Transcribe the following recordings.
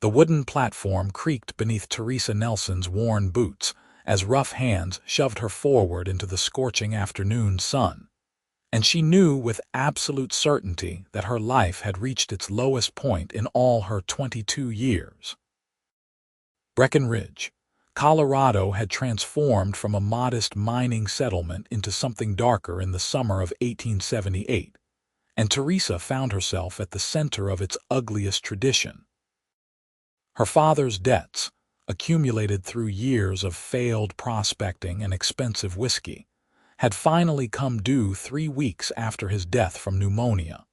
The wooden platform creaked beneath Teresa Nelson's worn boots as rough hands shoved her forward into the scorching afternoon sun, and she knew with absolute certainty that her life had reached its lowest point in all her 22 years. Breckenridge, Colorado had transformed from a modest mining settlement into something darker in the summer of 1878, and Teresa found herself at the center of its ugliest tradition. Her father's debts, accumulated through years of failed prospecting and expensive whiskey, had finally come due 3 weeks after his death from pneumonia.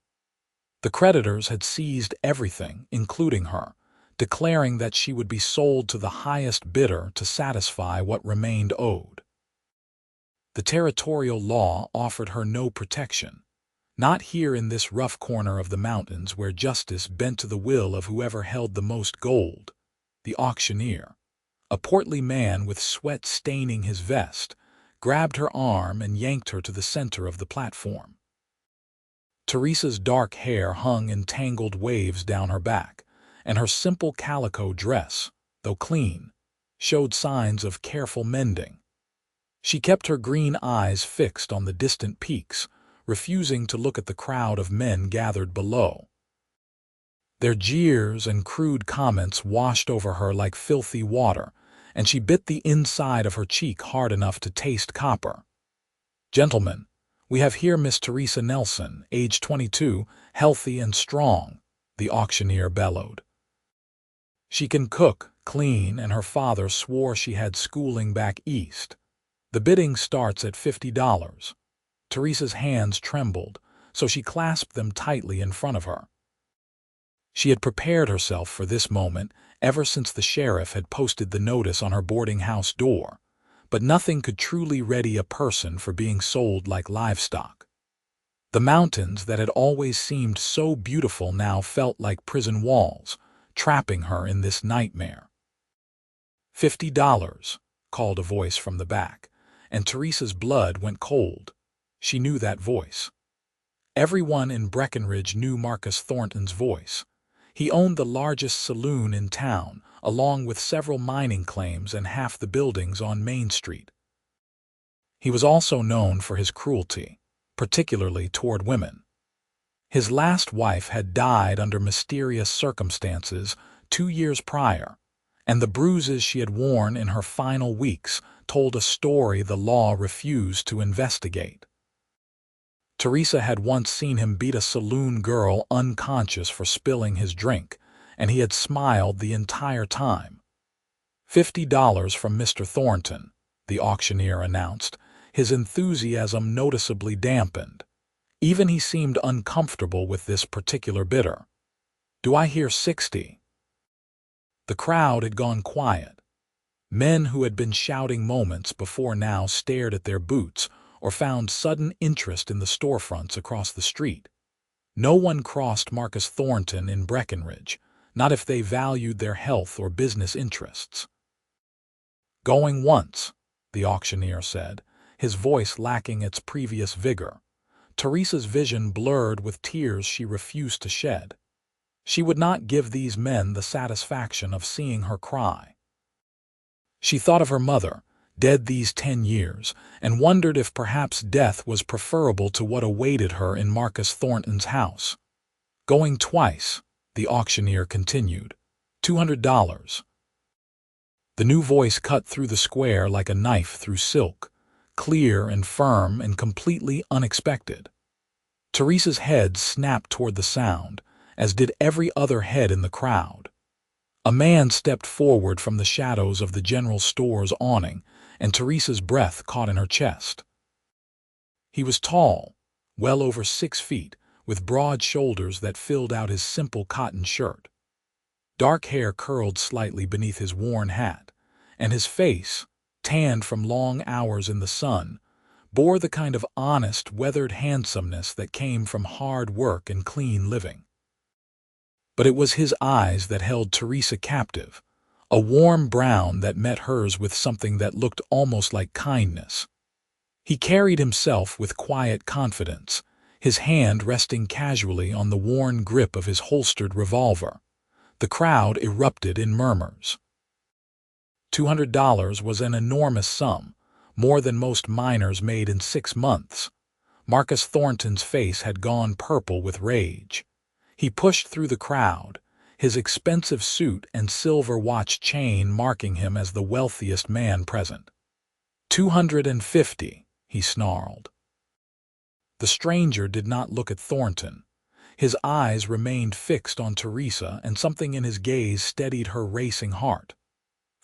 The creditors had seized everything, including her, declaring that she would be sold to the highest bidder to satisfy what remained owed. The territorial law offered her no protection, not here in this rough corner of the mountains where justice bent to the will of whoever held the most gold. The auctioneer, a portly man with sweat staining his vest, grabbed her arm and yanked her to the center of the platform. Teresa's dark hair hung in tangled waves down her back, and her simple calico dress, though clean, showed signs of careful mending. She kept her green eyes fixed on the distant peaks, refusing to look at the crowd of men gathered below. Their jeers and crude comments washed over her like filthy water, and she bit the inside of her cheek hard enough to taste copper. "Gentlemen, we have here Miss Teresa Nelson, age 22, healthy and strong," the auctioneer bellowed. "She can cook, clean, and her father swore she had schooling back east. The bidding starts at $50. Teresa's hands trembled, so she clasped them tightly in front of her. She had prepared herself for this moment ever since the sheriff had posted the notice on her boarding house door, but nothing could truly ready a person for being sold like livestock. The mountains that had always seemed so beautiful now felt like prison walls, trapping her in this nightmare. $50, called a voice from the back, and Teresa's blood went cold. She knew that voice. Everyone in Breckenridge knew Marcus Thornton's voice. He owned the largest saloon in town, along with several mining claims and half the buildings on Main Street. He was also known for his cruelty, particularly toward women. His last wife had died under mysterious circumstances 2 years prior, and the bruises she had worn in her final weeks told a story the law refused to investigate. Teresa had once seen him beat a saloon girl unconscious for spilling his drink, and he had smiled the entire time. $50 from Mr. Thornton, the auctioneer announced, his enthusiasm noticeably dampened. Even he seemed uncomfortable with this particular bidder. "Do I hear 60? The crowd had gone quiet. Men who had been shouting moments before now stared at their boots or found sudden interest in the storefronts across the street. No one crossed Marcus Thornton in Breckenridge, not if they valued their health or business interests. "Going once," the auctioneer said, his voice lacking its previous vigor. Teresa's vision blurred with tears she refused to shed. She would not give these men the satisfaction of seeing her cry. She thought of her mother, dead these 10 years, and wondered if perhaps death was preferable to what awaited her in Marcus Thornton's house. "Going twice," the auctioneer continued. $200. The new voice cut through the square like a knife through silk, clear and firm and completely unexpected. Teresa's head snapped toward the sound, as did every other head in the crowd. A man stepped forward from the shadows of the general store's awning, and Teresa's breath caught in her chest. He was tall, well over 6 feet, with broad shoulders that filled out his simple cotton shirt. Dark hair curled slightly beneath his worn hat, and his face, tanned from long hours in the sun, bore the kind of honest, weathered handsomeness that came from hard work and clean living. But it was his eyes that held Teresa captive, a warm brown that met hers with something that looked almost like kindness. He carried himself with quiet confidence, his hand resting casually on the worn grip of his holstered revolver. The crowd erupted in murmurs. $200 was an enormous sum, more than most miners made in 6 months. Marcus Thornton's face had gone purple with rage. He pushed through the crowd, his expensive suit and silver watch chain marking him as the wealthiest man present. $250, he snarled. The stranger did not look at Thornton. His eyes remained fixed on Teresa, and something in his gaze steadied her racing heart.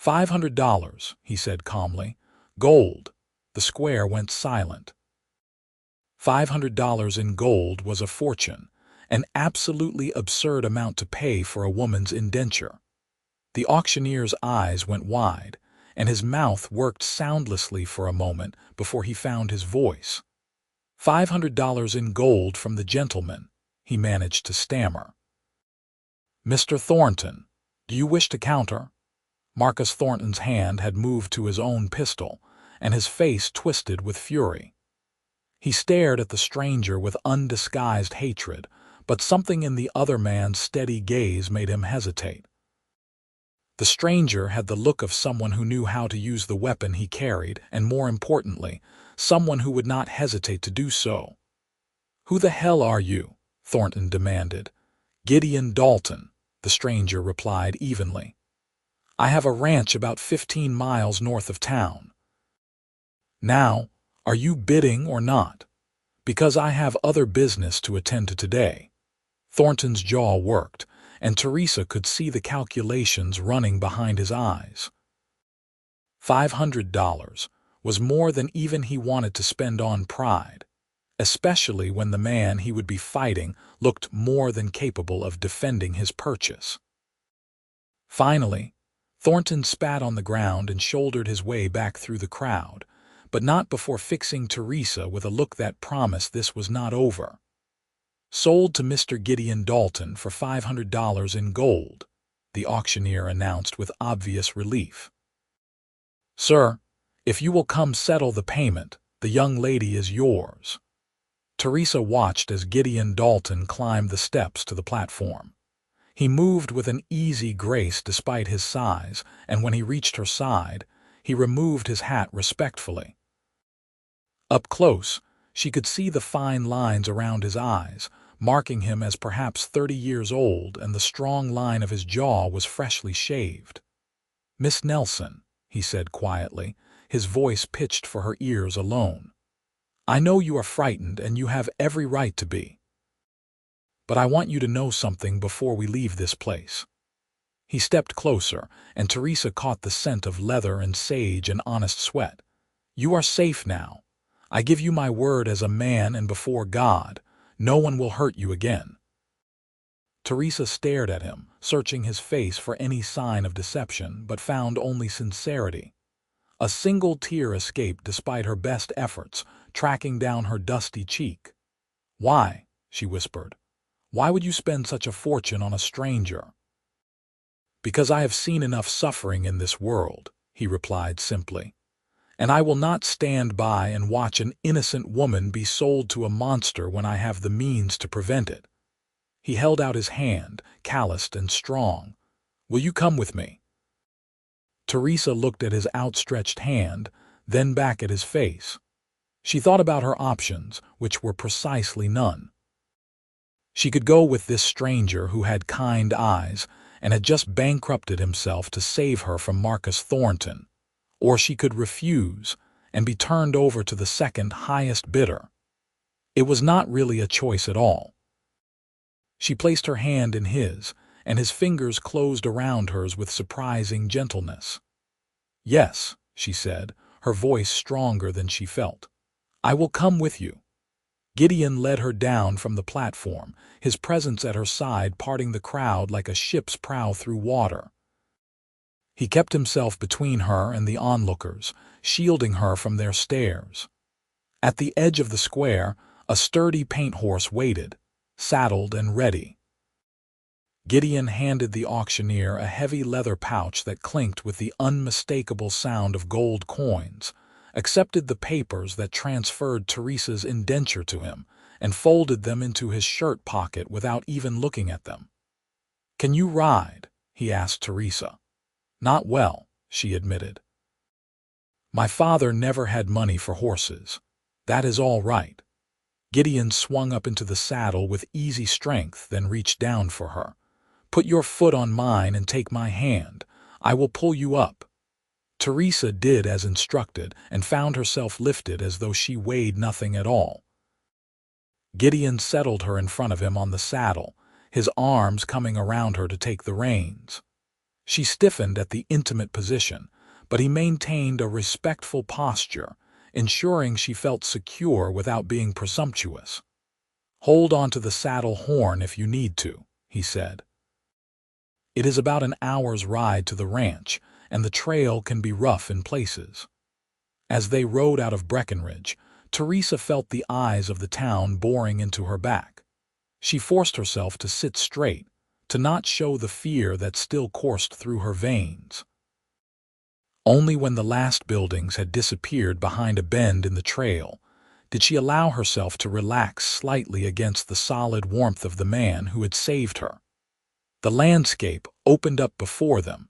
$500, he said calmly. Gold. The square went silent. $500 in gold was a fortune, an absolutely absurd amount to pay for a woman's indenture. The auctioneer's eyes went wide, and his mouth worked soundlessly for a moment before he found his voice. $500 in gold from the gentleman, he managed to stammer. Mr. Thornton, do you wish to counter? Marcus Thornton's hand had moved to his own pistol, and his face twisted with fury. He stared at the stranger with undisguised hatred, but something in the other man's steady gaze made him hesitate. The stranger had the look of someone who knew how to use the weapon he carried, and more importantly, someone who would not hesitate to do so. "Who the hell are you?" Thornton demanded. "Gideon Dalton," the stranger replied evenly. "I have a ranch about 15 miles north of town. Now, are you bidding or not? Because I have other business to attend to today." Thornton's jaw worked, and Teresa could see the calculations running behind his eyes. $500 was more than even he wanted to spend on pride, especially when the man he would be fighting looked more than capable of defending his purchase. Finally, Thornton spat on the ground and shouldered his way back through the crowd, but not before fixing Teresa with a look that promised this was not over. "Sold to Mr. Gideon Dalton for $500 in gold," the auctioneer announced with obvious relief. "Sir, if you will come settle the payment, the young lady is yours." Teresa watched as Gideon Dalton climbed the steps to the platform. He moved with an easy grace despite his size, and when he reached her side, he removed his hat respectfully. Up close, she could see the fine lines around his eyes, marking him as perhaps 30 years old, and the strong line of his jaw was freshly shaved. "Miss Nelson," he said quietly, his voice pitched for her ears alone. "I know you are frightened, and you have every right to be. But I want you to know something before we leave this place." He stepped closer, and Teresa caught the scent of leather and sage and honest sweat. "You are safe now. I give you my word as a man and before God, no one will hurt you again." Teresa stared at him, searching his face for any sign of deception, but found only sincerity. A single tear escaped despite her best efforts, tracking down her dusty cheek. "Why?" she whispered. "Why would you spend such a fortune on a stranger?" "Because I have seen enough suffering in this world," he replied simply. "And I will not stand by and watch an innocent woman be sold to a monster when I have the means to prevent it." He held out his hand, calloused and strong. "Will you come with me?" Teresa looked at his outstretched hand, then back at his face. She thought about her options, which were precisely none. She could go with this stranger who had kind eyes and had just bankrupted himself to save her from Marcus Thornton, or she could refuse and be turned over to the second highest bidder. It was not really a choice at all. She placed her hand in his, and his fingers closed around hers with surprising gentleness. "Yes," she said, her voice stronger than she felt. "I will come with you." Gideon led her down from the platform, his presence at her side parting the crowd like a ship's prow through water. He kept himself between her and the onlookers, shielding her from their stares. At the edge of the square, a sturdy paint horse waited, saddled and ready. Gideon handed the auctioneer a heavy leather pouch that clinked with the unmistakable sound of gold coins, accepted the papers that transferred Teresa's indenture to him, and folded them into his shirt pocket without even looking at them. "Can you ride?" he asked Teresa. Not well, she admitted. My father never had money for horses. That is all right. Gideon swung up into the saddle with easy strength, then reached down for her. Put your foot on mine and take my hand. I will pull you up. Teresa did as instructed and found herself lifted as though she weighed nothing at all. Gideon settled her in front of him on the saddle, his arms coming around her to take the reins. She stiffened at the intimate position, but he maintained a respectful posture, ensuring she felt secure without being presumptuous. Hold on to the saddle horn if you need to, he said. It is about an hour's ride to the ranch, and the trail can be rough in places. As they rode out of Breckenridge, Teresa felt the eyes of the town boring into her back. She forced herself to sit straight, to not show the fear that still coursed through her veins. Only when the last buildings had disappeared behind a bend in the trail did she allow herself to relax slightly against the solid warmth of the man who had saved her. The landscape opened up before them,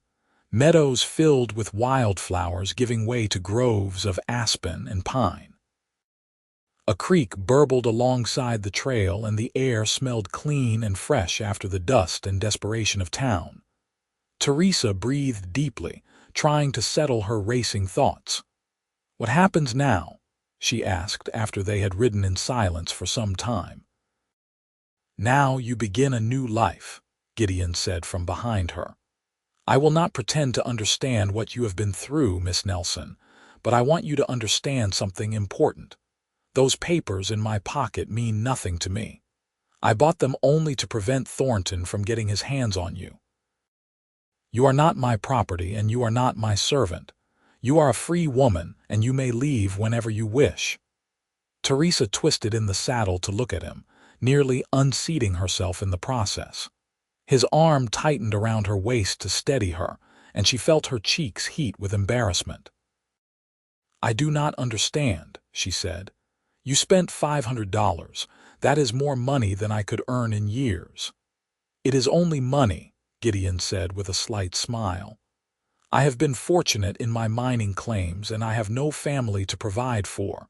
meadows filled with wildflowers giving way to groves of aspen and pine. A creek burbled alongside the trail, and the air smelled clean and fresh after the dust and desperation of town. Teresa breathed deeply, trying to settle her racing thoughts. What happens now? She asked after they had ridden in silence for some time. Now you begin a new life, Gideon said from behind her. I will not pretend to understand what you have been through, Miss Nelson, but I want you to understand something important. Those papers in my pocket mean nothing to me. I bought them only to prevent Thornton from getting his hands on you. You are not my property and you are not my servant. You are a free woman and you may leave whenever you wish. Teresa twisted in the saddle to look at him, nearly unseating herself in the process. His arm tightened around her waist to steady her, and she felt her cheeks heat with embarrassment. I do not understand, she said. You spent $500. That is more money than I could earn in years. It is only money, Gideon said with a slight smile. I have been fortunate in my mining claims and I have no family to provide for.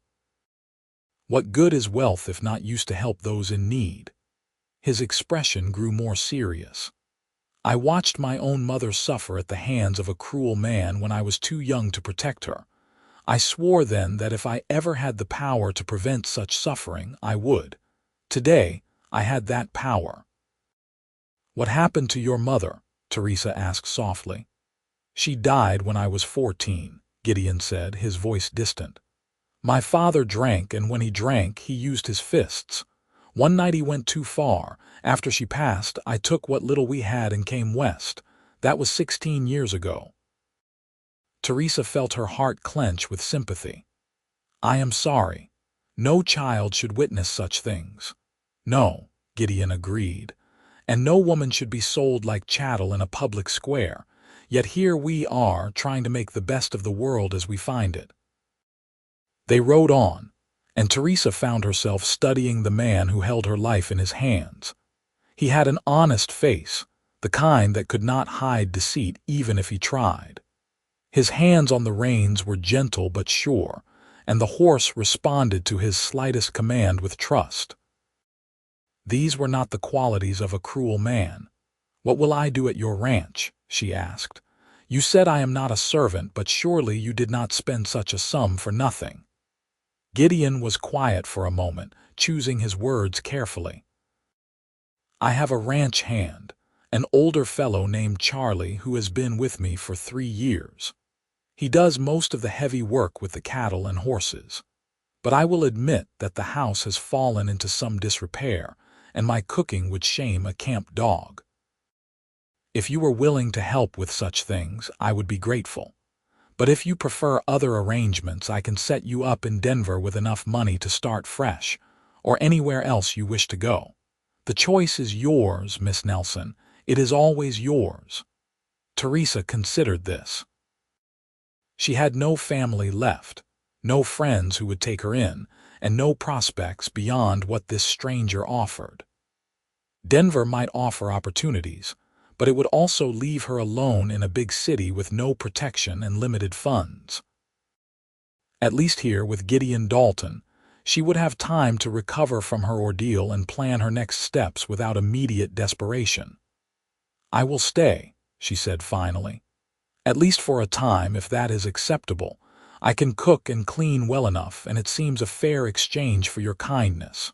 What good is wealth if not used to help those in need? His expression grew more serious. I watched my own mother suffer at the hands of a cruel man when I was too young to protect her. I swore then that if I ever had the power to prevent such suffering, I would. Today, I had that power. What happened to your mother? Teresa asked softly. She died when I was 14, Gideon said, his voice distant. My father drank, and when he drank, he used his fists. One night he went too far. After she passed, I took what little we had and came west. That was 16 years ago. Teresa felt her heart clench with sympathy. I am sorry. No child should witness such things. No, Gideon agreed. And no woman should be sold like chattel in a public square. Yet here we are, trying to make the best of the world as we find it. They rode on, and Teresa found herself studying the man who held her life in his hands. He had an honest face, the kind that could not hide deceit even if he tried. His hands on the reins were gentle but sure, and the horse responded to his slightest command with trust. These were not the qualities of a cruel man. What will I do at your ranch? She asked. You said I am not a servant, but surely you did not spend such a sum for nothing. Gideon was quiet for a moment, choosing his words carefully. I have a ranch hand, an older fellow named Charlie who has been with me for 3 years. He does most of the heavy work with the cattle and horses. But I will admit that the house has fallen into some disrepair, and my cooking would shame a camp dog. If you were willing to help with such things, I would be grateful. But if you prefer other arrangements, I can set you up in Denver with enough money to start fresh, or anywhere else you wish to go. The choice is yours, Miss Nelson. It is always yours. Teresa considered this. She had no family left, no friends who would take her in, and no prospects beyond what this stranger offered. Denver might offer opportunities, but it would also leave her alone in a big city with no protection and limited funds. At least here with Gideon Dalton, she would have time to recover from her ordeal and plan her next steps without immediate desperation. "I will stay," she said finally. "At least for a time, if that is acceptable. I can cook and clean well enough, and it seems a fair exchange for your kindness."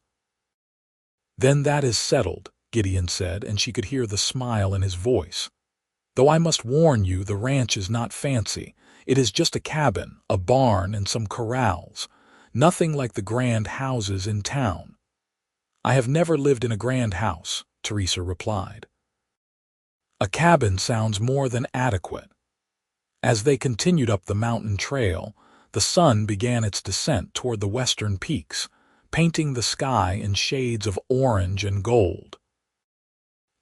"Then that is settled," Gideon said, and she could hear the smile in his voice. "Though I must warn you, the ranch is not fancy. It is just a cabin, a barn, and some corrals. Nothing like the grand houses in town." "I have never lived in a grand house," Teresa replied. "A cabin sounds more than adequate." As they continued up the mountain trail, the sun began its descent toward the western peaks, painting the sky in shades of orange and gold.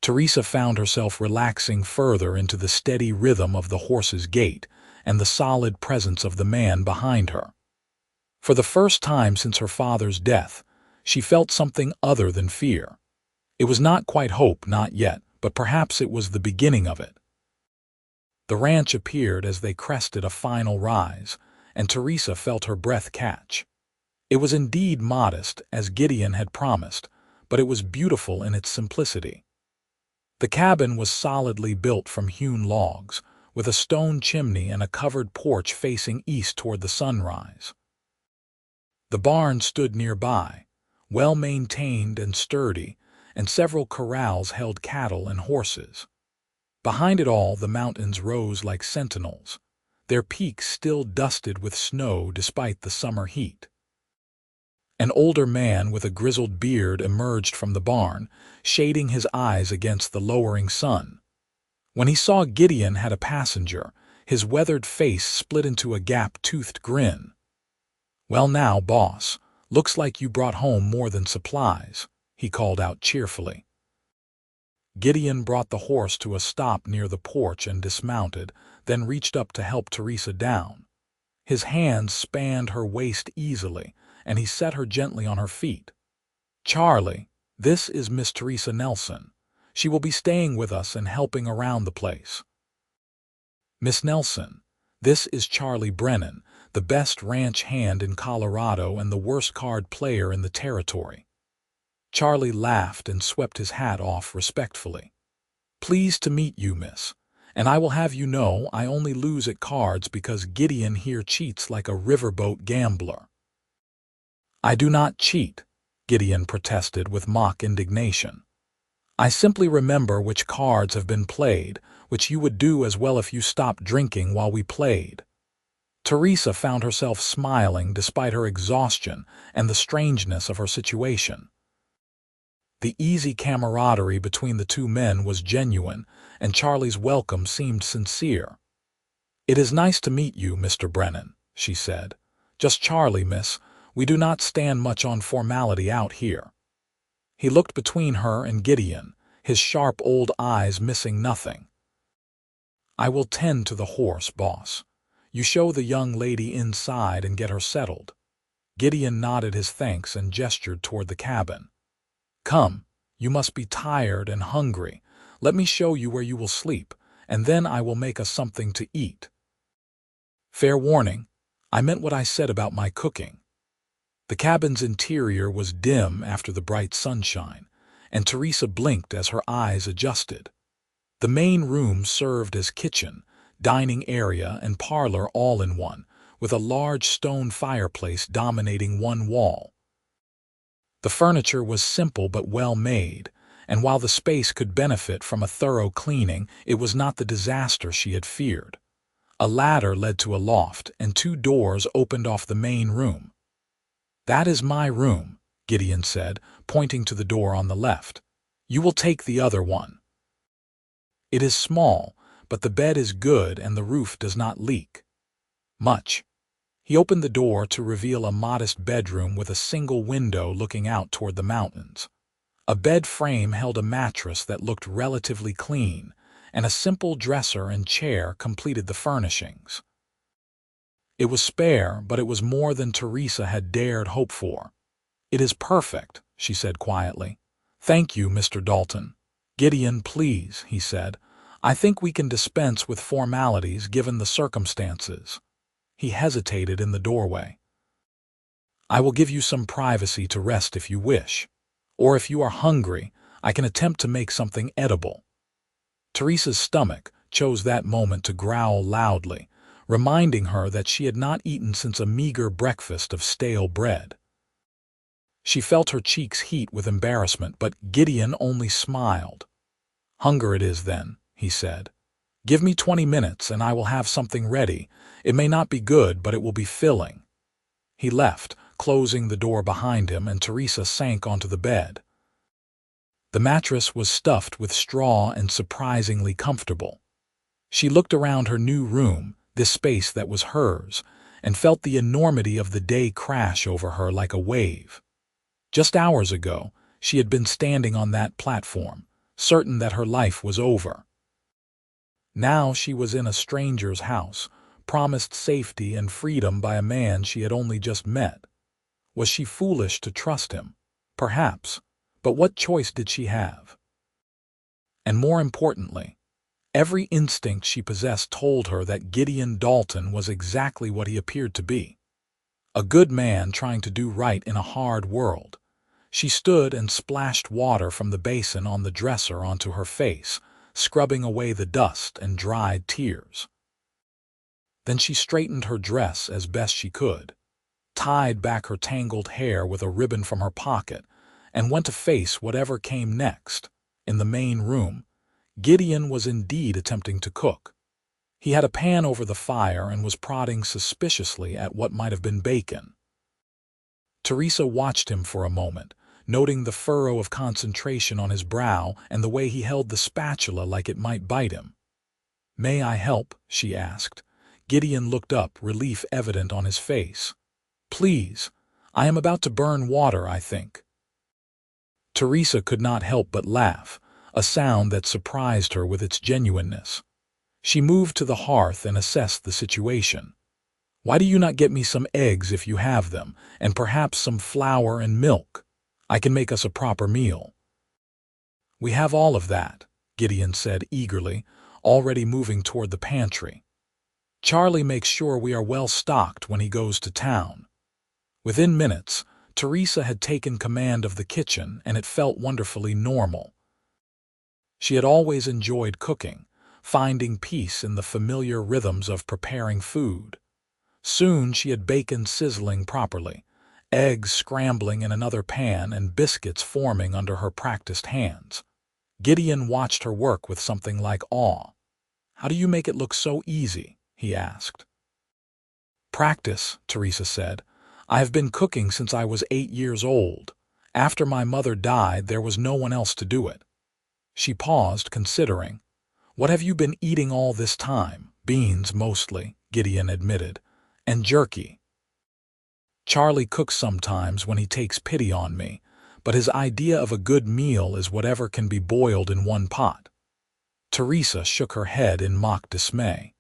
Teresa found herself relaxing further into the steady rhythm of the horse's gait and the solid presence of the man behind her. For the first time since her father's death, she felt something other than fear. It was not quite hope, not yet, but perhaps it was the beginning of it. The ranch appeared as they crested a final rise, and Teresa felt her breath catch. It was indeed modest, as Gideon had promised, but it was beautiful in its simplicity. The cabin was solidly built from hewn logs, with a stone chimney and a covered porch facing east toward the sunrise. The barn stood nearby, well-maintained and sturdy, and several corrals held cattle and horses. Behind it all, the mountains rose like sentinels, their peaks still dusted with snow despite the summer heat. An older man with a grizzled beard emerged from the barn, shading his eyes against the lowering sun. When he saw Gideon had a passenger, his weathered face split into a gap-toothed grin. "Well now, boss, looks like you brought home more than supplies," he called out cheerfully. Gideon brought the horse to a stop near the porch and dismounted, then reached up to help Teresa down. His hands spanned her waist easily, and he set her gently on her feet. "Charlie, this is Miss Teresa Nelson. She will be staying with us and helping around the place." "Miss Nelson, this is Charlie Brennan, the best ranch hand in Colorado and the worst card player in the territory." Charlie laughed and swept his hat off respectfully. "Pleased to meet you, miss. And I will have you know I only lose at cards because Gideon here cheats like a riverboat gambler." "I do not cheat," Gideon protested with mock indignation. "I simply remember which cards have been played, which you would do as well if you stopped drinking while we played." Teresa found herself smiling despite her exhaustion and the strangeness of her situation. The easy camaraderie between the two men was genuine, and Charlie's welcome seemed sincere. "It is nice to meet you, Mr. Brennan," she said. "Just Charlie, miss. We do not stand much on formality out here." He looked between her and Gideon, his sharp old eyes missing nothing. "I will tend to the horse, boss. You show the young lady inside and get her settled." Gideon nodded his thanks and gestured toward the cabin. "Come, you must be tired and hungry. Let me show you where you will sleep, and then I will make us something to eat." Fair warning, I meant what I said about my cooking. The cabin's interior was dim after the bright sunshine, and Teresa blinked as her eyes adjusted. The main room served as kitchen, dining area, and parlor all in one, with a large stone fireplace dominating one wall. The furniture was simple but well made, and while the space could benefit from a thorough cleaning, it was not the disaster she had feared. A ladder led to a loft, and two doors opened off the main room. "That is my room," Gideon said, pointing to the door on the left. "You will take the other one. It is small, but the bed is good and the roof does not leak much." He opened the door to reveal a modest bedroom with a single window looking out toward the mountains. A bed frame held a mattress that looked relatively clean, and a simple dresser and chair completed the furnishings. It was spare, but it was more than Teresa had dared hope for. "It is perfect," she said quietly. "Thank you, Mr. Dalton." "Gideon, please," he said. I think we can dispense with formalities given the circumstances. He hesitated in the doorway. I will give you some privacy to rest if you wish. Or if you are hungry, I can attempt to make something edible. Teresa's stomach chose that moment to growl loudly, reminding her that she had not eaten since a meager breakfast of stale bread. She felt her cheeks heat with embarrassment, but Gideon only smiled. Hunger it is, then, he said. Give me 20 minutes and I will have something ready. It may not be good, but it will be filling. He left, closing the door behind him, and Teresa sank onto the bed. The mattress was stuffed with straw and surprisingly comfortable. She looked around her new room, this space that was hers, and felt the enormity of the day crash over her like a wave. Just hours ago, she had been standing on that platform, certain that her life was over. Now she was in a stranger's house, promised safety and freedom by a man she had only just met. Was she foolish to trust him? Perhaps, but what choice did she have? And more importantly, every instinct she possessed told her that Gideon Dalton was exactly what he appeared to be. A good man trying to do right in a hard world. She stood and splashed water from the basin on the dresser onto her face, scrubbing away the dust and dried tears. Then she straightened her dress as best she could, tied back her tangled hair with a ribbon from her pocket, and went to face whatever came next. In the main room, Gideon was indeed attempting to cook. He had a pan over the fire and was prodding suspiciously at what might have been bacon. Teresa watched him for a moment, noting the furrow of concentration on his brow and the way he held the spatula like it might bite him. "May I help?" she asked. Gideon looked up, relief evident on his face. "Please, I am about to burn water, I think." Teresa could not help but laugh, a sound that surprised her with its genuineness. She moved to the hearth and assessed the situation. "Why do you not get me some eggs if you have them, and perhaps some flour and milk? I can make us a proper meal." "We have all of that," Gideon said eagerly, already moving toward the pantry. "Charlie makes sure we are well stocked when he goes to town." Within minutes, Teresa had taken command of the kitchen, and it felt wonderfully normal. She had always enjoyed cooking, finding peace in the familiar rhythms of preparing food. Soon she had bacon sizzling properly, eggs scrambling in another pan, and biscuits forming under her practiced hands. Gideon watched her work with something like awe. "How do you make it look so easy?" he asked. "Practice," Teresa said. "I have been cooking since I was 8 years old. After my mother died, there was no one else to do it." She paused, considering. "What have you been eating all this time?" "Beans, mostly," Gideon admitted, "and jerky. Charlie cooks sometimes when he takes pity on me, but his idea of a good meal is whatever can be boiled in one pot." Teresa shook her head in mock dismay.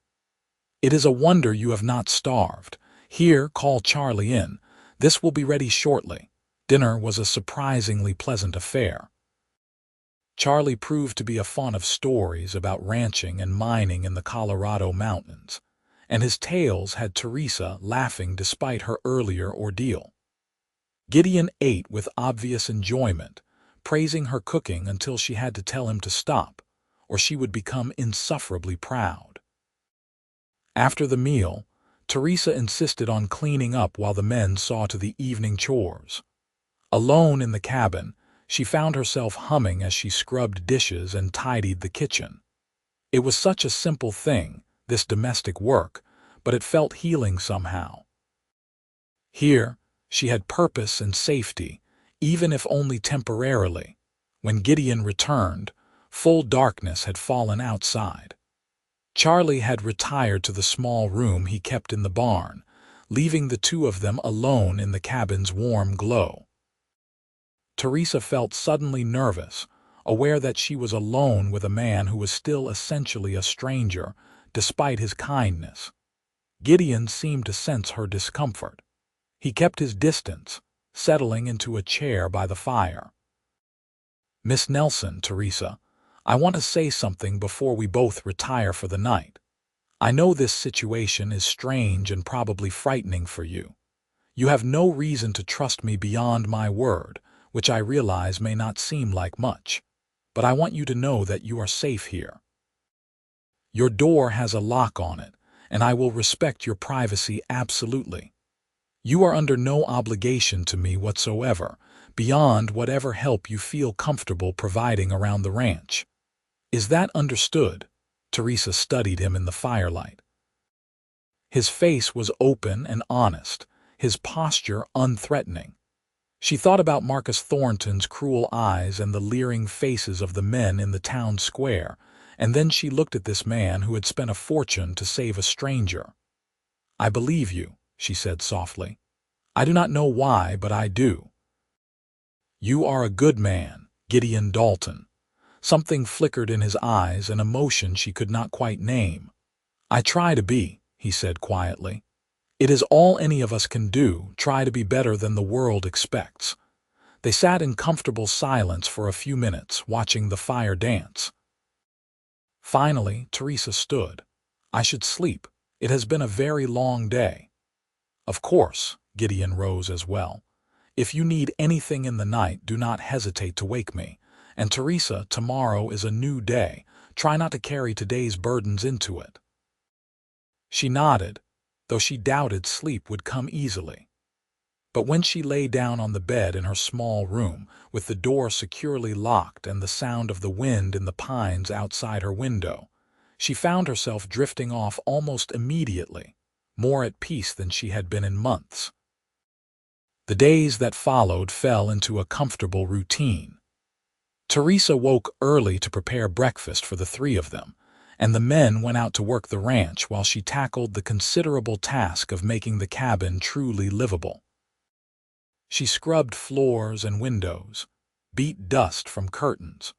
"It is a wonder you have not starved. Here, call Charlie in. This will be ready shortly." Dinner was a surprisingly pleasant affair. Charlie proved to be fond of stories about ranching and mining in the Colorado mountains, and his tales had Teresa laughing despite her earlier ordeal. Gideon ate with obvious enjoyment, praising her cooking until she had to tell him to stop, or she would become insufferably proud. After the meal, Teresa insisted on cleaning up while the men saw to the evening chores. Alone in the cabin, she found herself humming as she scrubbed dishes and tidied the kitchen. It was such a simple thing, this domestic work, but it felt healing somehow. Here, she had purpose and safety, even if only temporarily. When Gideon returned, full darkness had fallen outside. Charlie had retired to the small room he kept in the barn, leaving the two of them alone in the cabin's warm glow. Teresa felt suddenly nervous, aware that she was alone with a man who was still essentially a stranger, despite his kindness. Gideon seemed to sense her discomfort. He kept his distance, settling into a chair by the fire. "Miss Nelson, Teresa, I want to say something before we both retire for the night. I know this situation is strange and probably frightening for you. You have no reason to trust me beyond my word, which I realize may not seem like much. But I want you to know that you are safe here. Your door has a lock on it, and I will respect your privacy absolutely. You are under no obligation to me whatsoever, beyond whatever help you feel comfortable providing around the ranch. Is that understood? Teresa studied him in the firelight. His face was open and honest, his posture unthreatening. She thought about Marcus Thornton's cruel eyes and the leering faces of the men in the town square, and then she looked at this man who had spent a fortune to save a stranger. "I believe you," she said softly. "I do not know why, but I do. You are a good man, Gideon Dalton." Something flickered in his eyes, an emotion she could not quite name. "I try to be," he said quietly. "It is all any of us can do, try to be better than the world expects." They sat in comfortable silence for a few minutes, watching the fire dance. Finally, Teresa stood. "I should sleep. It has been a very long day." "Of course." Gideon rose as well. "If you need anything in the night, do not hesitate to wake me. And Teresa, tomorrow is a new day. Try not to carry today's burdens into it." She nodded, though she doubted sleep would come easily. But when she lay down on the bed in her small room, with the door securely locked and the sound of the wind in the pines outside her window, she found herself drifting off almost immediately, more at peace than she had been in months. The days that followed fell into a comfortable routine. Teresa woke early to prepare breakfast for the three of them, and the men went out to work the ranch while she tackled the considerable task of making the cabin truly livable. She scrubbed floors and windows, beat dust from curtains,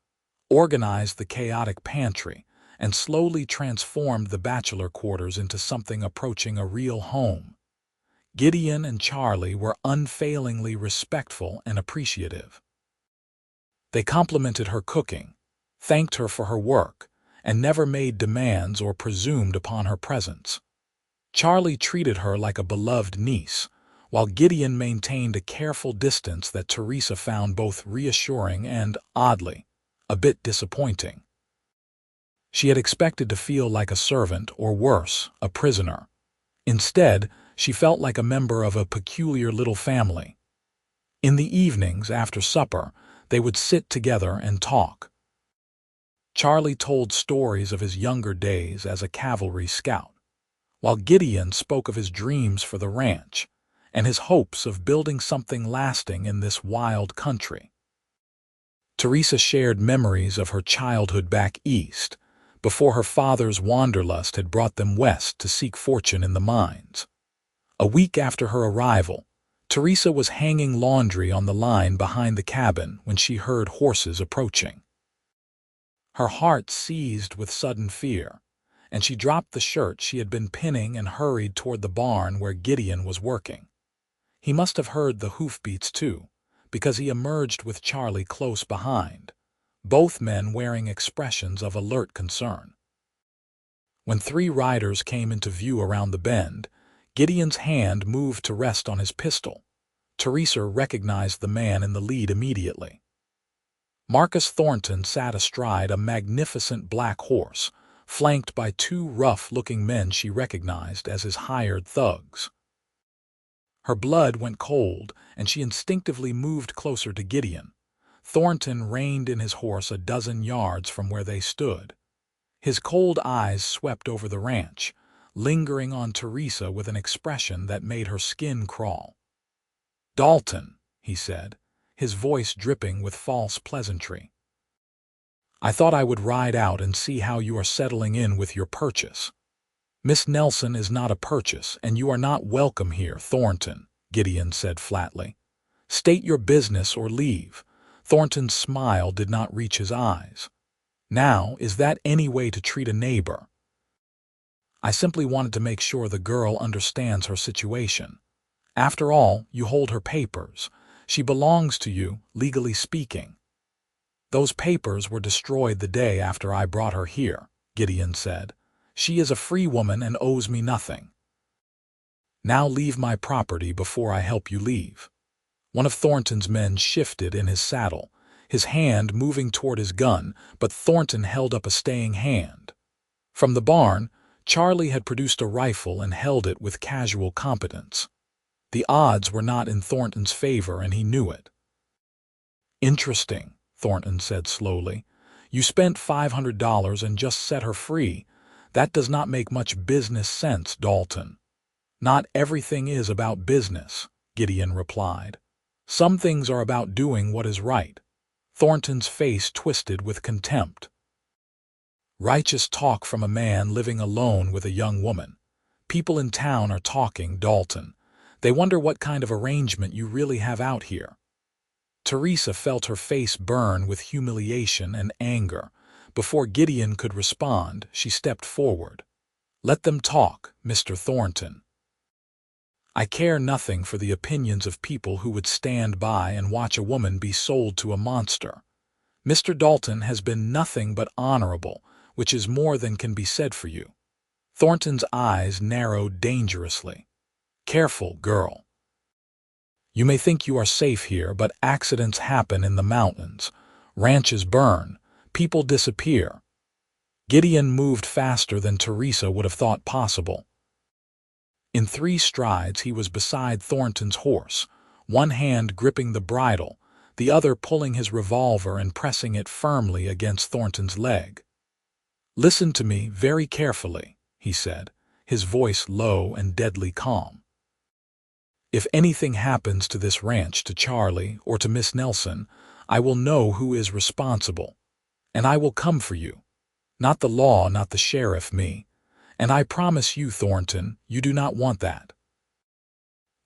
organized the chaotic pantry, and slowly transformed the bachelor quarters into something approaching a real home. Gideon and Charlie were unfailingly respectful and appreciative. They complimented her cooking, thanked her for her work, and never made demands or presumed upon her presence. Charlie treated her like a beloved niece, while Gideon maintained a careful distance that Teresa found both reassuring and, oddly, a bit disappointing. She had expected to feel like a servant, or worse, a prisoner. Instead, she felt like a member of a peculiar little family. In the evenings, after supper, they would sit together and talk. Charlie told stories of his younger days as a cavalry scout, while Gideon spoke of his dreams for the ranch and his hopes of building something lasting in this wild country. Teresa shared memories of her childhood back east, before her father's wanderlust had brought them west to seek fortune in the mines. A week after her arrival, Teresa was hanging laundry on the line behind the cabin when she heard horses approaching. Her heart seized with sudden fear, and she dropped the shirt she had been pinning and hurried toward the barn where Gideon was working. He must have heard the hoofbeats too, because he emerged with Charlie close behind, both men wearing expressions of alert concern. When three riders came into view around the bend, Gideon's hand moved to rest on his pistol. Teresa recognized the man in the lead immediately. Marcus Thornton sat astride a magnificent black horse, flanked by two rough-looking men she recognized as his hired thugs. Her blood went cold, and she instinctively moved closer to Gideon. Thornton reined in his horse a dozen yards from where they stood. His cold eyes swept over the ranch, lingering on Teresa with an expression that made her skin crawl. "Dalton," he said, his voice dripping with false pleasantry. "I thought I would ride out and see how you are settling in with your purchase." "Miss Nelson is not a purchase, and you are not welcome here, Thornton," Gideon said flatly. "State your business or leave." Thornton's smile did not reach his eyes. "Now, is that any way to treat a neighbor?" "I simply wanted to make sure the girl understands her situation. After all, you hold her papers. She belongs to you, legally speaking." Those papers were destroyed the day after I brought her here, Gideon said. She is a free woman and owes me nothing. Now leave my property before I help you leave. One of Thornton's men shifted in his saddle, his hand moving toward his gun, but Thornton held up a staying hand. From the barn, Charlie had produced a rifle and held it with casual competence. The odds were not in Thornton's favor, and he knew it. Interesting, Thornton said slowly. You spent $500 and just set her free. That does not make much business sense, Dalton. Not everything is about business, Gideon replied. Some things are about doing what is right. Thornton's face twisted with contempt. Righteous talk from a man living alone with a young woman. People in town are talking, Dalton. They wonder what kind of arrangement you really have out here. Teresa felt her face burn with humiliation and anger. Before Gideon could respond, she stepped forward. Let them talk, Mr. Thornton. I care nothing for the opinions of people who would stand by and watch a woman be sold to a monster. Mr. Dalton has been nothing but honorable, which is more than can be said for you. Thornton's eyes narrowed dangerously. Careful, girl. You may think you are safe here, but accidents happen in the mountains. Ranches burn. People disappear. Gideon moved faster than Teresa would have thought possible. In 3 strides he was beside Thornton's horse, one hand gripping the bridle, the other pulling his revolver and pressing it firmly against Thornton's leg. Listen to me very carefully, he said, his voice low and deadly calm. If anything happens to this ranch, to Charlie, or to Miss Nelson, I will know who is responsible. And I will come for you. Not the law, not the sheriff, me. And I promise you, Thornton, you do not want that.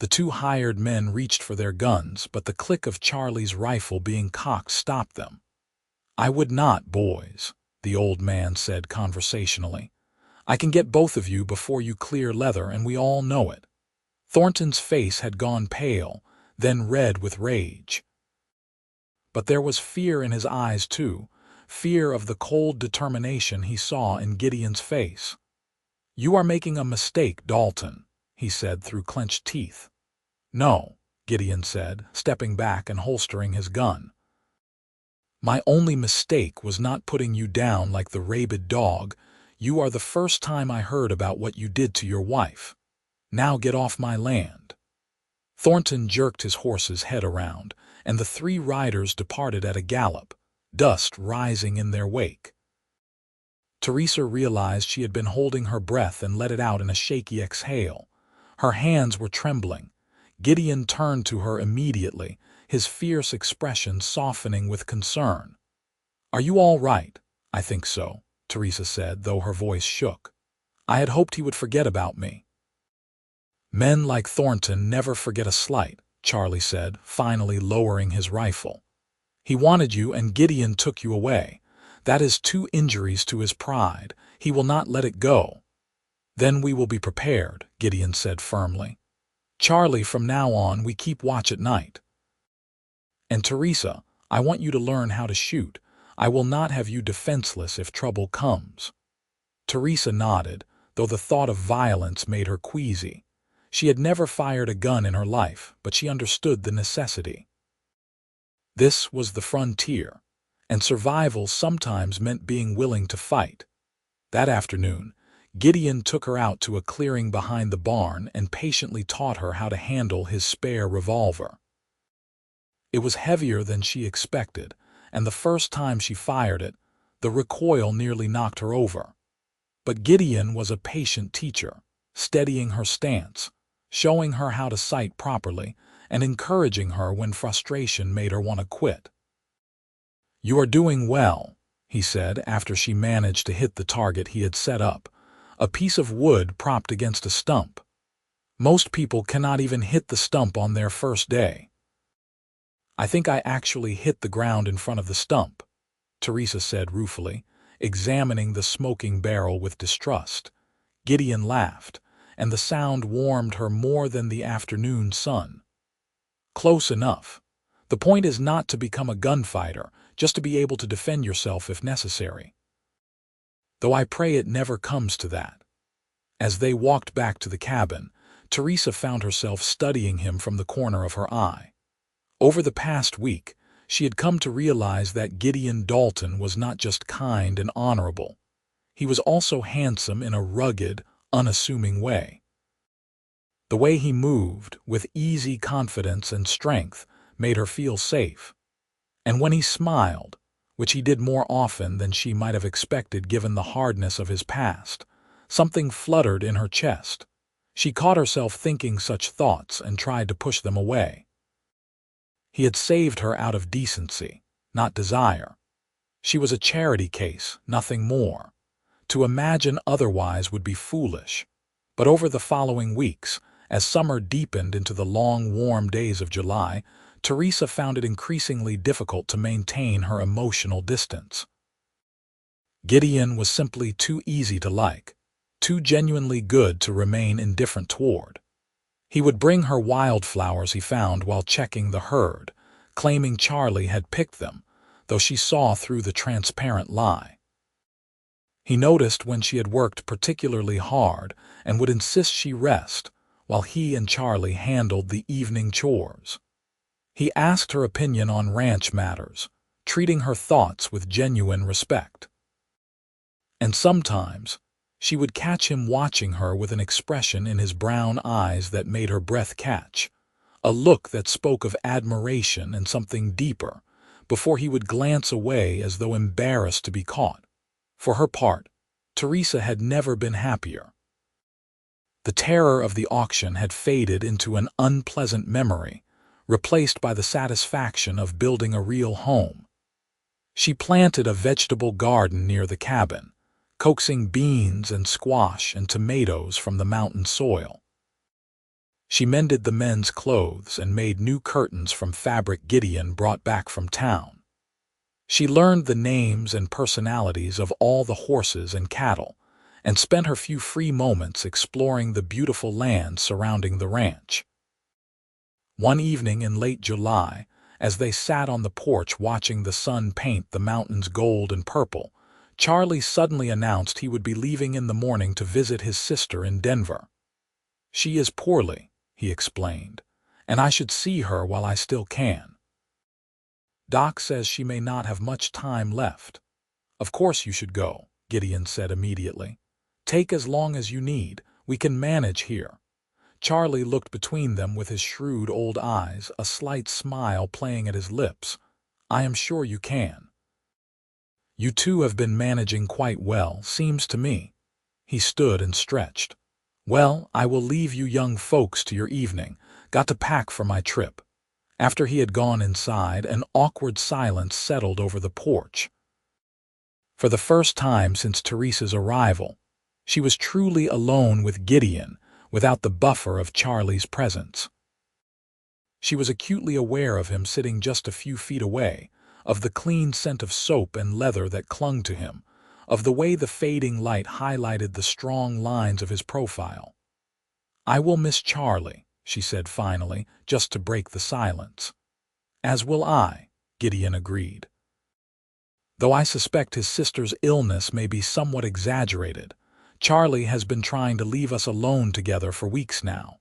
The 2 hired men reached for their guns, but the click of Charlie's rifle being cocked stopped them. I would not, boys, the old man said conversationally. I can get both of you before you clear leather, and we all know it. Thornton's face had gone pale, then red with rage. But there was fear in his eyes, too, fear of the cold determination he saw in Gideon's face. You are making a mistake, Dalton, he said through clenched teeth. No, Gideon said, stepping back and holstering his gun. My only mistake was not putting you down like the rabid dog. You are the first time I heard about what you did to your wife. Now get off my land. Thornton jerked his horse's head around, and the 3 riders departed at a gallop, dust rising in their wake. Teresa realized she had been holding her breath and let it out in a shaky exhale. Her hands were trembling. Gideon turned to her immediately, his fierce expression softening with concern. Are you all right? I think so, Teresa said, though her voice shook. I had hoped he would forget about me. Men like Thornton never forget a slight, Charlie said, finally lowering his rifle. He wanted you and Gideon took you away. That is 2 injuries to his pride. He will not let it go. Then we will be prepared, Gideon said firmly. Charlie, from now on, we keep watch at night. And Teresa, I want you to learn how to shoot. I will not have you defenseless if trouble comes. Teresa nodded, though the thought of violence made her queasy. She had never fired a gun in her life, but she understood the necessity. This was the frontier, and survival sometimes meant being willing to fight. That afternoon, Gideon took her out to a clearing behind the barn and patiently taught her how to handle his spare revolver. It was heavier than she expected, and the first time she fired it, the recoil nearly knocked her over. But Gideon was a patient teacher, steadying her stance, showing her how to sight properly, and encouraging her when frustration made her want to quit. You are doing well, he said after she managed to hit the target he had set up, a piece of wood propped against a stump. Most people cannot even hit the stump on their first day. I think I actually hit the ground in front of the stump, Teresa said ruefully, examining the smoking barrel with distrust. Gideon laughed, and the sound warmed her more than the afternoon sun. Close enough. The point is not to become a gunfighter, just to be able to defend yourself if necessary. Though I pray it never comes to that." As they walked back to the cabin, Teresa found herself studying him from the corner of her eye. Over the past week, she had come to realize that Gideon Dalton was not just kind and honorable. He was also handsome in a rugged, unassuming way. The way he moved, with easy confidence and strength, made her feel safe. And when he smiled, which he did more often than she might have expected given the hardness of his past, something fluttered in her chest. She caught herself thinking such thoughts and tried to push them away. He had saved her out of decency, not desire. She was a charity case, nothing more. To imagine otherwise would be foolish. But over the following weeks, as summer deepened into the long, warm days of July, Teresa found it increasingly difficult to maintain her emotional distance. Gideon was simply too easy to like, too genuinely good to remain indifferent toward. He would bring her wildflowers he found while checking the herd, claiming Charlie had picked them, though she saw through the transparent lie. He noticed when she had worked particularly hard and would insist she rest, while he and Charlie handled the evening chores. He asked her opinion on ranch matters, treating her thoughts with genuine respect. And sometimes, she would catch him watching her with an expression in his brown eyes that made her breath catch, a look that spoke of admiration and something deeper, before he would glance away as though embarrassed to be caught. For her part, Teresa had never been happier. The terror of the auction had faded into an unpleasant memory, replaced by the satisfaction of building a real home. She planted a vegetable garden near the cabin, coaxing beans and squash and tomatoes from the mountain soil. She mended the men's clothes and made new curtains from fabric Gideon brought back from town. She learned the names and personalities of all the horses and cattle, and spent her few free moments exploring the beautiful land surrounding the ranch. One evening in late July, as they sat on the porch watching the sun paint the mountains gold and purple, Charlie suddenly announced he would be leaving in the morning to visit his sister in Denver. "She is poorly," he explained, "and I should see her while I still can. Doc says she may not have much time left." "Of course you should go," Gideon said immediately. "Take as long as you need. We can manage here." Charlie looked between them with his shrewd old eyes, a slight smile playing at his lips. "I am sure you can. You two have been managing quite well, seems to me." He stood and stretched. "Well, I will leave you young folks to your evening. Got to pack for my trip." After he had gone inside, an awkward silence settled over the porch. For the first time since Teresa's arrival, she was truly alone with Gideon, without the buffer of Charlie's presence. She was acutely aware of him sitting just a few feet away, of the clean scent of soap and leather that clung to him, of the way the fading light highlighted the strong lines of his profile. "I will miss Charlie," she said finally, just to break the silence. "As will I," Gideon agreed. "Though I suspect his sister's illness may be somewhat exaggerated, Charlie has been trying to leave us alone together for weeks now."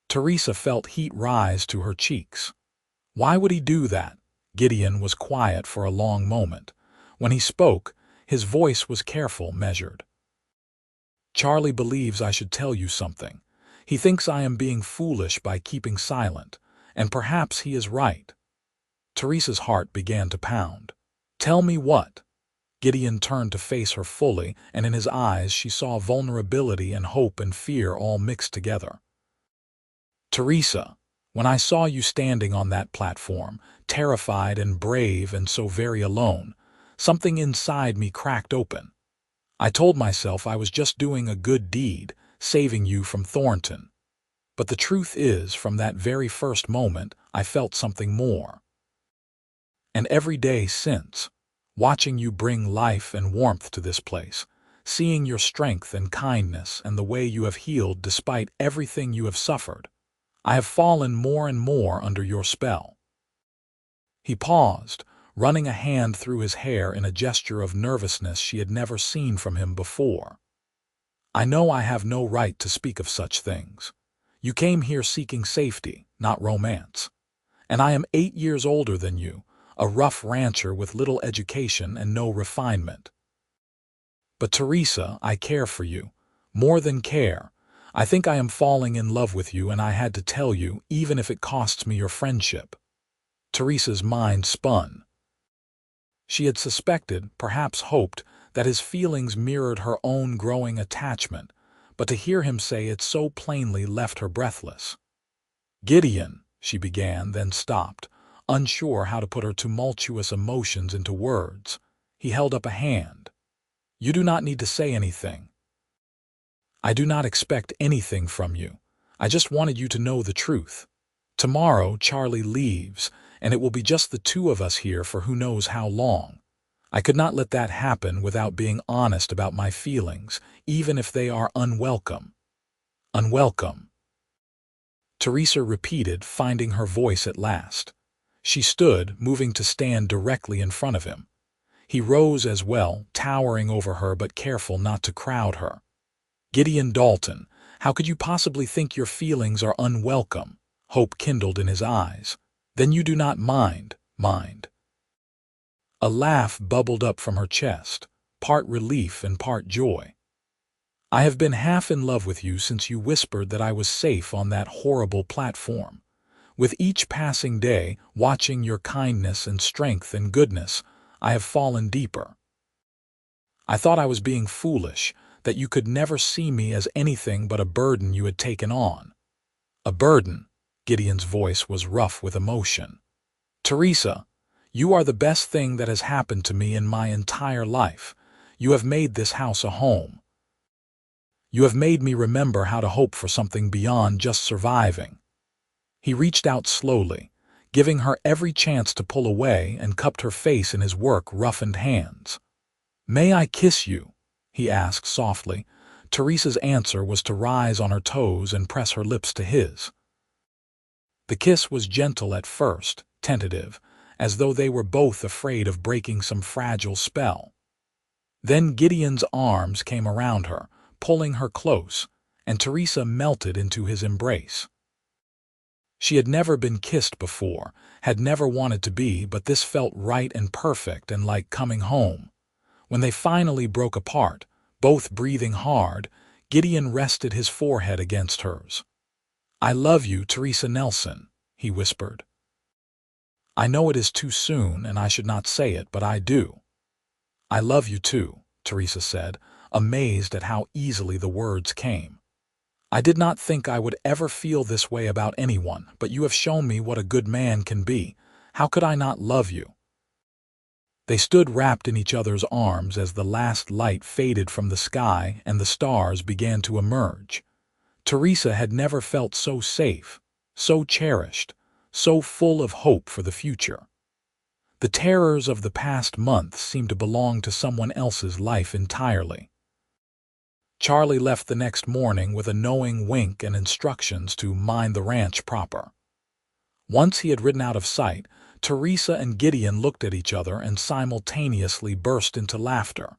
Teresa felt heat rise to her cheeks. "Why would he do that?" Gideon was quiet for a long moment. When he spoke, his voice was careful, measured. "Charlie believes I should tell you something. He thinks I am being foolish by keeping silent, and perhaps he is right." Teresa's heart began to pound. "Tell me what?" Gideon turned to face her fully, and in his eyes she saw vulnerability and hope and fear all mixed together. "Teresa, when I saw you standing on that platform, terrified and brave and so very alone, something inside me cracked open. I told myself I was just doing a good deed, saving you from Thornton. But the truth is, from that very first moment, I felt something more. And every day since, watching you bring life and warmth to this place, seeing your strength and kindness and the way you have healed despite everything you have suffered, I have fallen more and more under your spell." He paused, running a hand through his hair in a gesture of nervousness she had never seen from him before. "I know I have no right to speak of such things. You came here seeking safety, not romance. And I am 8 years older than you, a rough rancher with little education and no refinement. But Teresa, I care for you. More than care. I think I am falling in love with you, and I had to tell you, even if it costs me your friendship." Teresa's mind spun. She had suspected, perhaps hoped, that his feelings mirrored her own growing attachment, but to hear him say it so plainly left her breathless. "Gideon," she began, then stopped, unsure how to put her tumultuous emotions into words. He held up a hand. "You do not need to say anything. I do not expect anything from you. I just wanted you to know the truth. Tomorrow Charlie leaves, and it will be just the two of us here for who knows how long. I could not let that happen without being honest about my feelings, even if they are unwelcome." "Unwelcome," Teresa repeated, finding her voice at last. She stood, moving to stand directly in front of him. He rose as well, towering over her but careful not to crowd her. "Gideon Dalton, how could you possibly think your feelings are unwelcome?" Hope kindled in his eyes. "Then you do not mind." A laugh bubbled up from her chest, part relief and part joy. "I have been half in love with you since you whispered that I was safe on that horrible platform. With each passing day, watching your kindness and strength and goodness, I have fallen deeper. I thought I was being foolish, that you could never see me as anything but a burden you had taken on." "A burden?" Gideon's voice was rough with emotion. "Teresa, you are the best thing that has happened to me in my entire life. You have made this house a home. You have made me remember how to hope for something beyond just surviving." He reached out slowly, giving her every chance to pull away, and cupped her face in his work-roughened hands. "May I kiss you?" he asked softly. Teresa's answer was to rise on her toes and press her lips to his. The kiss was gentle at first, tentative, as though they were both afraid of breaking some fragile spell. Then Gideon's arms came around her, pulling her close, and Teresa melted into his embrace. She had never been kissed before, had never wanted to be, but this felt right and perfect and like coming home. When they finally broke apart, both breathing hard, Gideon rested his forehead against hers. "I love you, Teresa Nelson," he whispered. "I know it is too soon and I should not say it, but I do." "I love you too," Teresa said, amazed at how easily the words came. "I did not think I would ever feel this way about anyone, but you have shown me what a good man can be. How could I not love you?" They stood wrapped in each other's arms as the last light faded from the sky and the stars began to emerge. Teresa had never felt so safe, so cherished, so full of hope for the future. The terrors of the past month seemed to belong to someone else's life entirely. Charlie left the next morning with a knowing wink and instructions to mind the ranch proper. Once he had ridden out of sight, Teresa and Gideon looked at each other and simultaneously burst into laughter.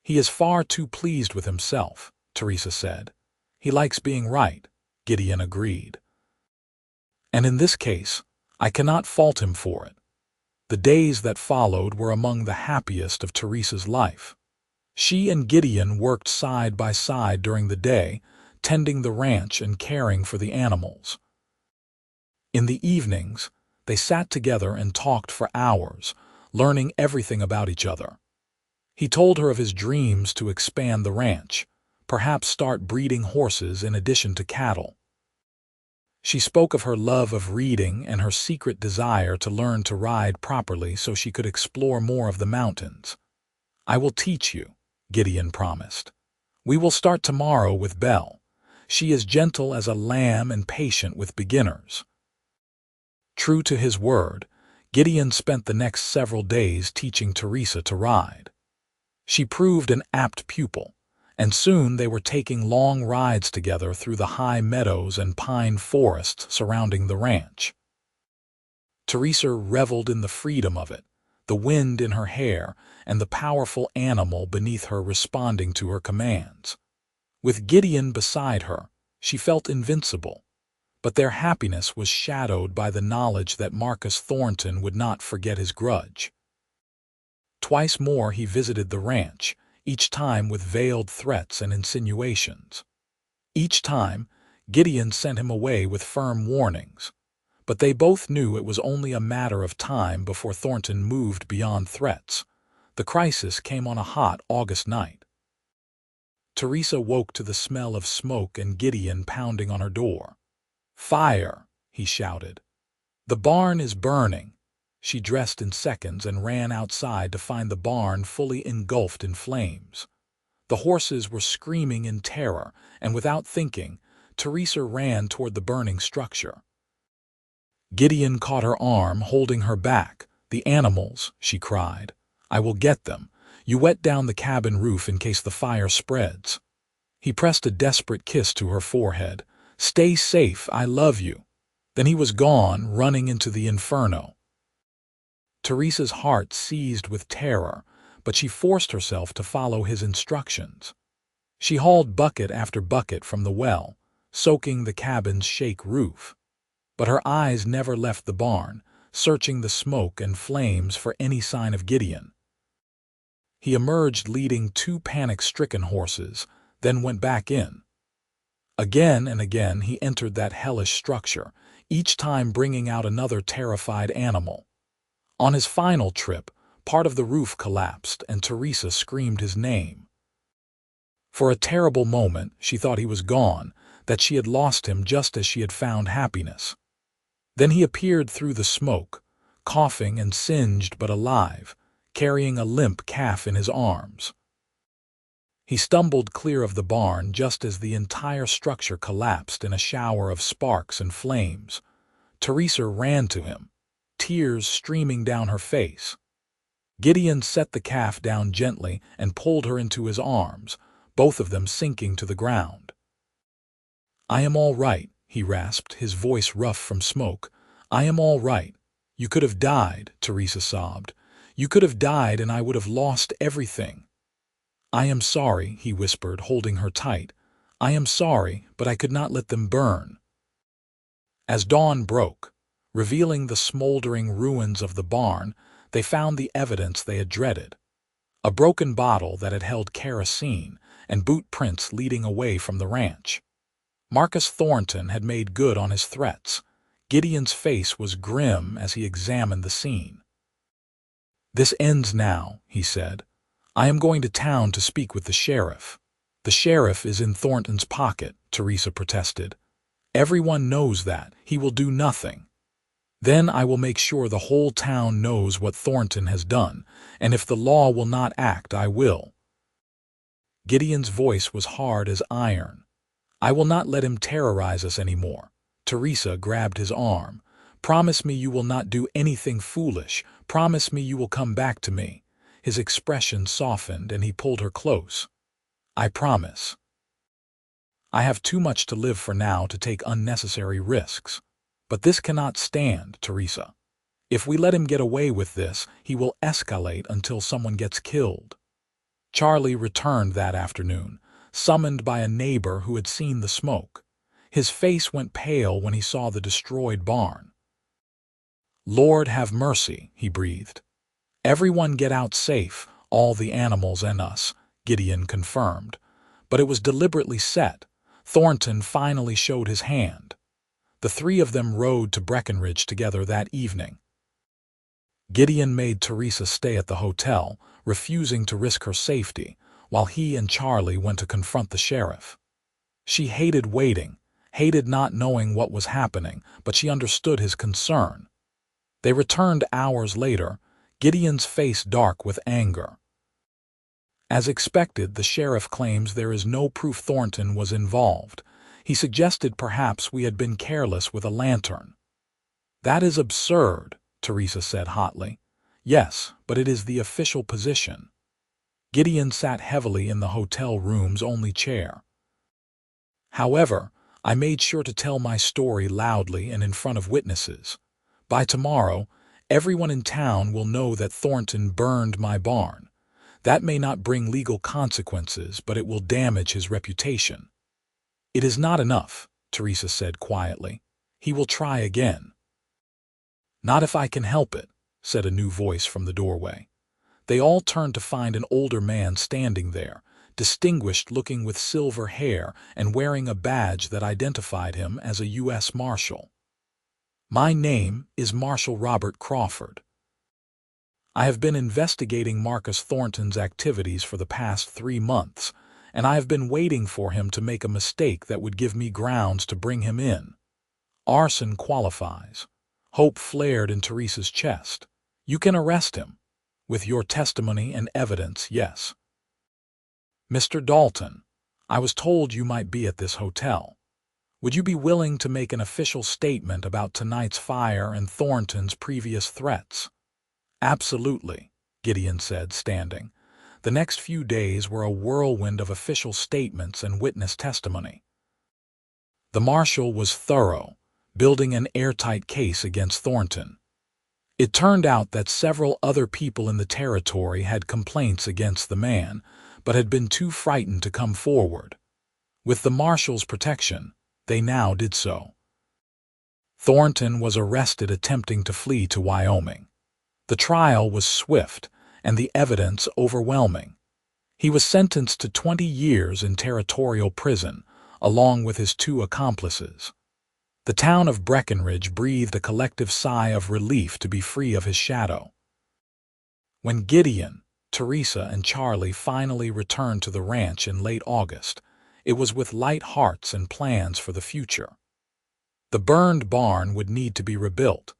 "He is far too pleased with himself," Teresa said. "He likes being right," Gideon agreed. "And in this case, I cannot fault him for it." The days that followed were among the happiest of Teresa's life. She and Gideon worked side by side during the day, tending the ranch and caring for the animals. In the evenings, they sat together and talked for hours, learning everything about each other. He told her of his dreams to expand the ranch, perhaps start breeding horses in addition to cattle. She spoke of her love of reading and her secret desire to learn to ride properly so she could explore more of the mountains. "I will teach you," Gideon promised. "We will start tomorrow with Belle. She is gentle as a lamb and patient with beginners." True to his word, Gideon spent the next several days teaching Teresa to ride. She proved an apt pupil, and soon they were taking long rides together through the high meadows and pine forests surrounding the ranch. Teresa reveled in the freedom of it, the wind in her hair, and the powerful animal beneath her responding to her commands. With Gideon beside her, she felt invincible, but their happiness was shadowed by the knowledge that Marcus Thornton would not forget his grudge. Twice more he visited the ranch, each time with veiled threats and insinuations. Each time, Gideon sent him away with firm warnings, but they both knew it was only a matter of time before Thornton moved beyond threats. The crisis came on a hot August night. Teresa woke to the smell of smoke and Gideon pounding on her door. "Fire!" he shouted. "The barn is burning." She dressed in seconds and ran outside to find the barn fully engulfed in flames. The horses were screaming in terror, and without thinking, Teresa ran toward the burning structure. Gideon caught her arm, holding her back. "The animals," she cried. "I will get them. You wet down the cabin roof in case the fire spreads." He pressed a desperate kiss to her forehead. "Stay safe, I love you." Then he was gone, running into the inferno. Teresa's heart seized with terror, but she forced herself to follow his instructions. She hauled bucket after bucket from the well, soaking the cabin's shake roof. But her eyes never left the barn, searching the smoke and flames for any sign of Gideon. He emerged leading 2 panic-stricken horses, then went back in. Again and again he entered that hellish structure, each time bringing out another terrified animal. On his final trip, part of the roof collapsed and Teresa screamed his name. For a terrible moment, she thought he was gone, that she had lost him just as she had found happiness. Then he appeared through the smoke, coughing and singed but alive, carrying a limp calf in his arms. He stumbled clear of the barn just as the entire structure collapsed in a shower of sparks and flames. Teresa ran to him, tears streaming down her face. Gideon set the calf down gently and pulled her into his arms, both of them sinking to the ground. "I am all right," he rasped, his voice rough from smoke. "I am all right." "You could have died," Teresa sobbed. "You could have died and I would have lost everything." "I am sorry," he whispered, holding her tight. "I am sorry, but I could not let them burn." As dawn broke, revealing the smoldering ruins of the barn, they found the evidence they had dreaded. A broken bottle that had held kerosene, and boot prints leading away from the ranch. Marcus Thornton had made good on his threats. Gideon's face was grim as he examined the scene. "This ends now," he said. "I am going to town to speak with the sheriff." "The sheriff is in Thornton's pocket," Teresa protested. "Everyone knows that. He will do nothing." "Then I will make sure the whole town knows what Thornton has done, and if the law will not act, I will." Gideon's voice was hard as iron. "I will not let him terrorize us anymore." Teresa grabbed his arm. "Promise me you will not do anything foolish. Promise me you will come back to me." His expression softened and he pulled her close. "I promise. I have too much to live for now to take unnecessary risks. But this cannot stand, Teresa. If we let him get away with this, he will escalate until someone gets killed." Charlie returned that afternoon, summoned by a neighbor who had seen the smoke. His face went pale when he saw the destroyed barn. "Lord have mercy," he breathed. "Everyone get out safe, all the animals and us," Gideon confirmed. But it was deliberately set. Thornton finally showed his hand. The 3 of them rode to Breckenridge together that evening. Gideon made Teresa stay at the hotel, refusing to risk her safety, while he and Charlie went to confront the sheriff. She hated waiting, hated not knowing what was happening, but she understood his concern. They returned hours later, Gideon's face dark with anger. As expected, the sheriff claims there is no proof Thornton was involved. He suggested perhaps we had been careless with a lantern. "That is absurd," Teresa said hotly. "Yes, but it is the official position." Gideon sat heavily in the hotel room's only chair. "However, I made sure to tell my story loudly and in front of witnesses. By tomorrow, Everyone in town will know that Thornton burned my barn. That may not bring legal consequences, but it will damage his reputation." "It is not enough," Teresa said quietly. "He will try again." "Not if I can help it," said a new voice from the doorway. They all turned to find an older man standing there, distinguished-looking with silver hair and wearing a badge that identified him as a U.S. Marshal. "My name is Marshal Robert Crawford. I have been investigating Marcus Thornton's activities for the past 3 months, and I have been waiting for him to make a mistake that would give me grounds to bring him in. Arson qualifies." Hope flared in Teresa's chest. "You can arrest him. With your testimony and evidence, yes." "Mr. Dalton, I was told you might be at this hotel. Would you be willing to make an official statement about tonight's fire and Thornton's previous threats?" "Absolutely," Gideon said, standing. The next few days were a whirlwind of official statements and witness testimony. The marshal was thorough, building an airtight case against Thornton. It turned out that several other people in the territory had complaints against the man, but had been too frightened to come forward. With the marshal's protection, they now did so. Thornton was arrested attempting to flee to Wyoming. The trial was swift, and the evidence overwhelming. He was sentenced to 20 years in territorial prison, along with his 2 accomplices. The town of Breckenridge breathed a collective sigh of relief to be free of his shadow. When Gideon, Teresa, and Charlie finally returned to the ranch in late August, it was with light hearts and plans for the future. The burned barn would need to be rebuilt,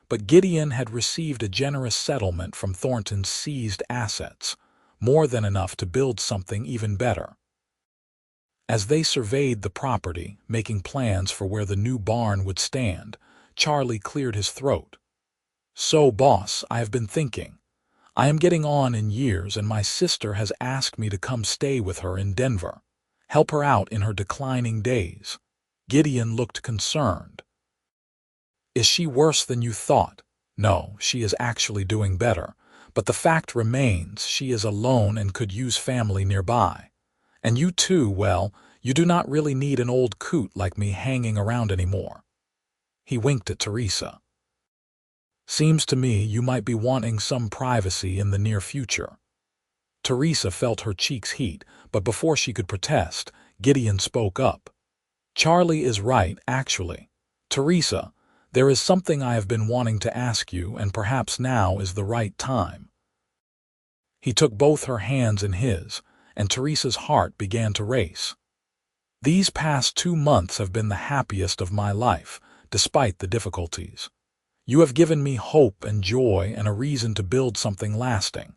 but Gideon had received a generous settlement from Thornton's seized assets, more than enough to build something even better. As they surveyed the property, making plans for where the new barn would stand, Charlie cleared his throat. "So, boss, I have been thinking. I am getting on in years, and my sister has asked me to come stay with her in Denver, help her out in her declining days." Gideon looked concerned. "Is she worse than you thought?" "No, she is actually doing better, but the fact remains she is alone and could use family nearby. And you too, well, you do not really need an old coot like me hanging around anymore." He winked at Teresa. "Seems to me you might be wanting some privacy in the near future." Teresa felt her cheeks heat, but before she could protest, Gideon spoke up. "Charlie is right, actually. Teresa, there is something I have been wanting to ask you, and perhaps now is the right time." He took both her hands in his, and Teresa's heart began to race. "These past 2 months have been the happiest of my life, despite the difficulties. You have given me hope and joy and a reason to build something lasting.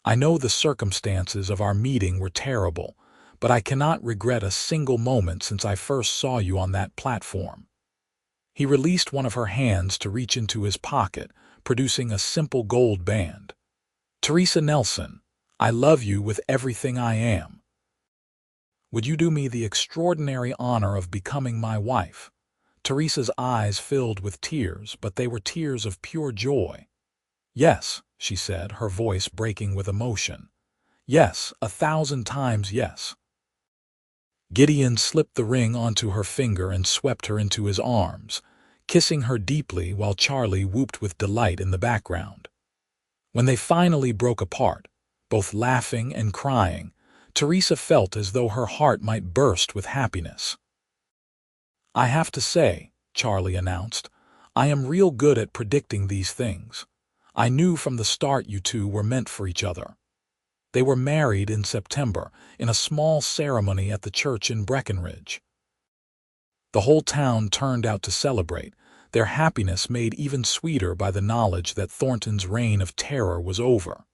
I know the circumstances of our meeting were terrible, but I cannot regret a single moment since I first saw you on that platform." He released one of her hands to reach into his pocket, producing a simple gold band. "Teresa Nelson, I love you with everything I am. Would you do me the extraordinary honor of becoming my wife?" Teresa's eyes filled with tears, but they were tears of pure joy. "Yes," she said, her voice breaking with emotion. "Yes, 1,000 times yes." Gideon slipped the ring onto her finger and swept her into his arms, kissing her deeply while Charlie whooped with delight in the background. When they finally broke apart, both laughing and crying, Teresa felt as though her heart might burst with happiness. "I have to say," Charlie announced, "I am real good at predicting these things. I knew from the start you two were meant for each other." They were married in September, in a small ceremony at the church in Breckenridge. The whole town turned out to celebrate, their happiness made even sweeter by the knowledge that Thornton's reign of terror was over.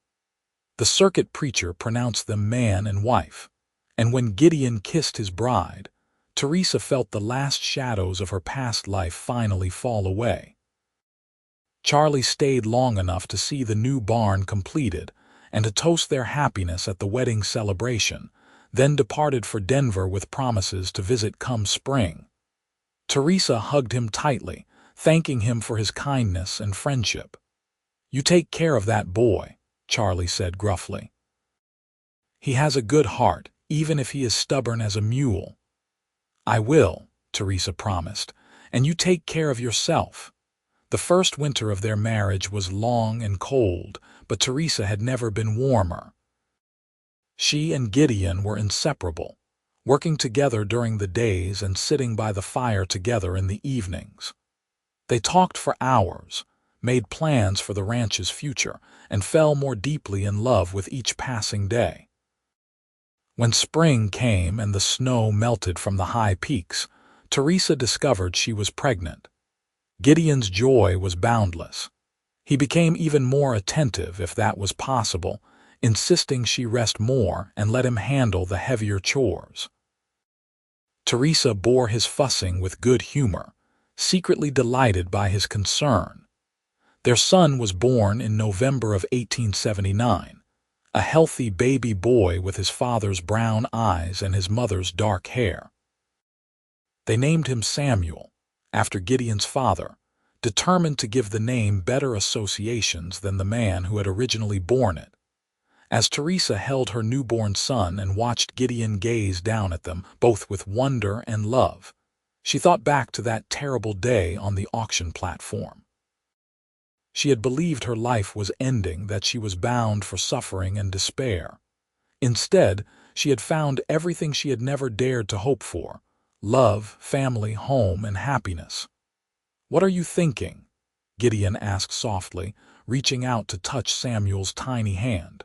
The circuit preacher pronounced them man and wife, and when Gideon kissed his bride, Teresa felt the last shadows of her past life finally fall away. Charlie stayed long enough to see the new barn completed and to toast their happiness at the wedding celebration, then departed for Denver with promises to visit come spring. Teresa hugged him tightly, thanking him for his kindness and friendship. "You take care of that boy," Charlie said gruffly. "He has a good heart, even if he is stubborn as a mule." "I will," Teresa promised, "and you take care of yourself." The first winter of their marriage was long and cold, but Teresa had never been warmer. She and Gideon were inseparable, working together during the days and sitting by the fire together in the evenings. They talked for hours, made plans for the ranch's future, and fell more deeply in love with each passing day. When spring came and the snow melted from the high peaks, Teresa discovered she was pregnant. Gideon's joy was boundless. He became even more attentive, if that was possible, insisting she rest more and let him handle the heavier chores. Teresa bore his fussing with good humor, secretly delighted by his concern. Their son was born in November of 1879, a healthy baby boy with his father's brown eyes and his mother's dark hair. They named him Samuel, after Gideon's father, determined to give the name better associations than the man who had originally borne it. As Teresa held her newborn son and watched Gideon gaze down at them, both with wonder and love, she thought back to that terrible day on the auction platform. She had believed her life was ending, that she was bound for suffering and despair. Instead, she had found everything she had never dared to hope for: love, family, home, and happiness. "What are you thinking?" Gideon asked softly, reaching out to touch Samuel's tiny hand.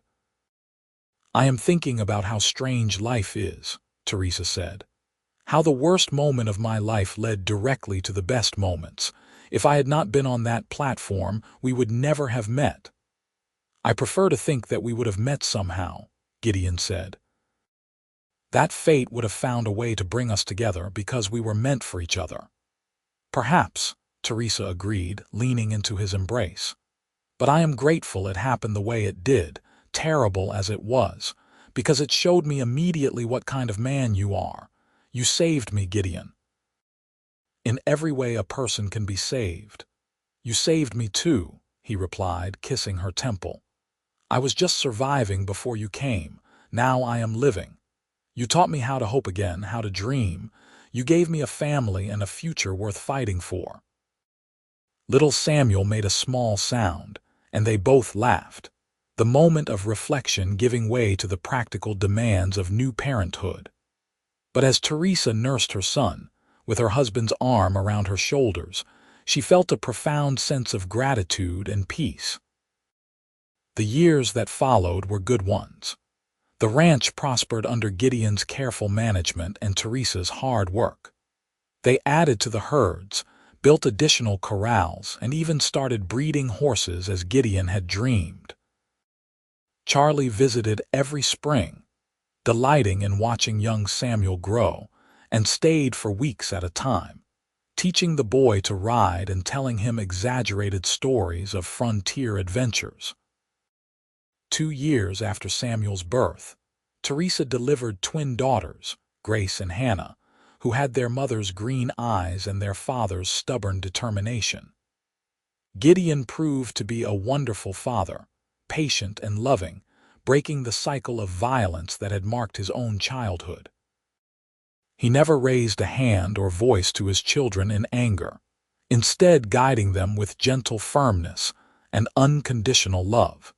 "I am thinking about how strange life is," Teresa said. "How the worst moment of my life led directly to the best moments. If I had not been on that platform, we would never have met." "I prefer to think that we would have met somehow," Gideon said. "That fate would have found a way to bring us together because we were meant for each other." "Perhaps," Teresa agreed, leaning into his embrace. "But I am grateful it happened the way it did, terrible as it was, because it showed me immediately what kind of man you are. You saved me, Gideon. In every way a person can be saved. You saved me too," he replied, kissing her temple. "I was just surviving before you came. Now I am living. You taught me how to hope again, how to dream. You gave me a family and a future worth fighting for." Little Samuel made a small sound, and they both laughed, the moment of reflection giving way to the practical demands of new parenthood. But as Teresa nursed her son, with her husband's arm around her shoulders, she felt a profound sense of gratitude and peace. The years that followed were good ones. The ranch prospered under Gideon's careful management and Teresa's hard work. They added to the herds, built additional corrals, and even started breeding horses as Gideon had dreamed. Charlie visited every spring, delighting in watching young Samuel grow, and stayed for weeks at a time, teaching the boy to ride and telling him exaggerated stories of frontier adventures. 2 years after Samuel's birth, Teresa delivered twin daughters, Grace and Hannah, who had their mother's green eyes and their father's stubborn determination. Gideon proved to be a wonderful father, patient and loving, breaking the cycle of violence that had marked his own childhood. He never raised a hand or voice to his children in anger, instead guiding them with gentle firmness and unconditional love.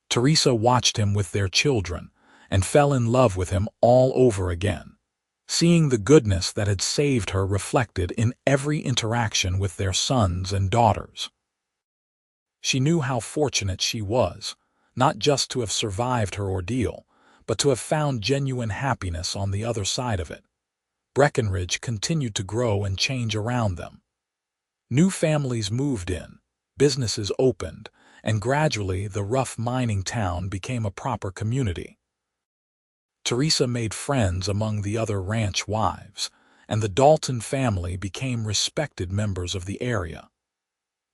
Teresa watched him with their children and fell in love with him all over again, seeing the goodness that had saved her reflected in every interaction with their sons and daughters. She knew how fortunate she was, not just to have survived her ordeal, but to have found genuine happiness on the other side of it. Breckenridge continued to grow and change around them. New families moved in, businesses opened, and gradually the rough mining town became a proper community. Teresa made friends among the other ranch wives, and the Dalton family became respected members of the area.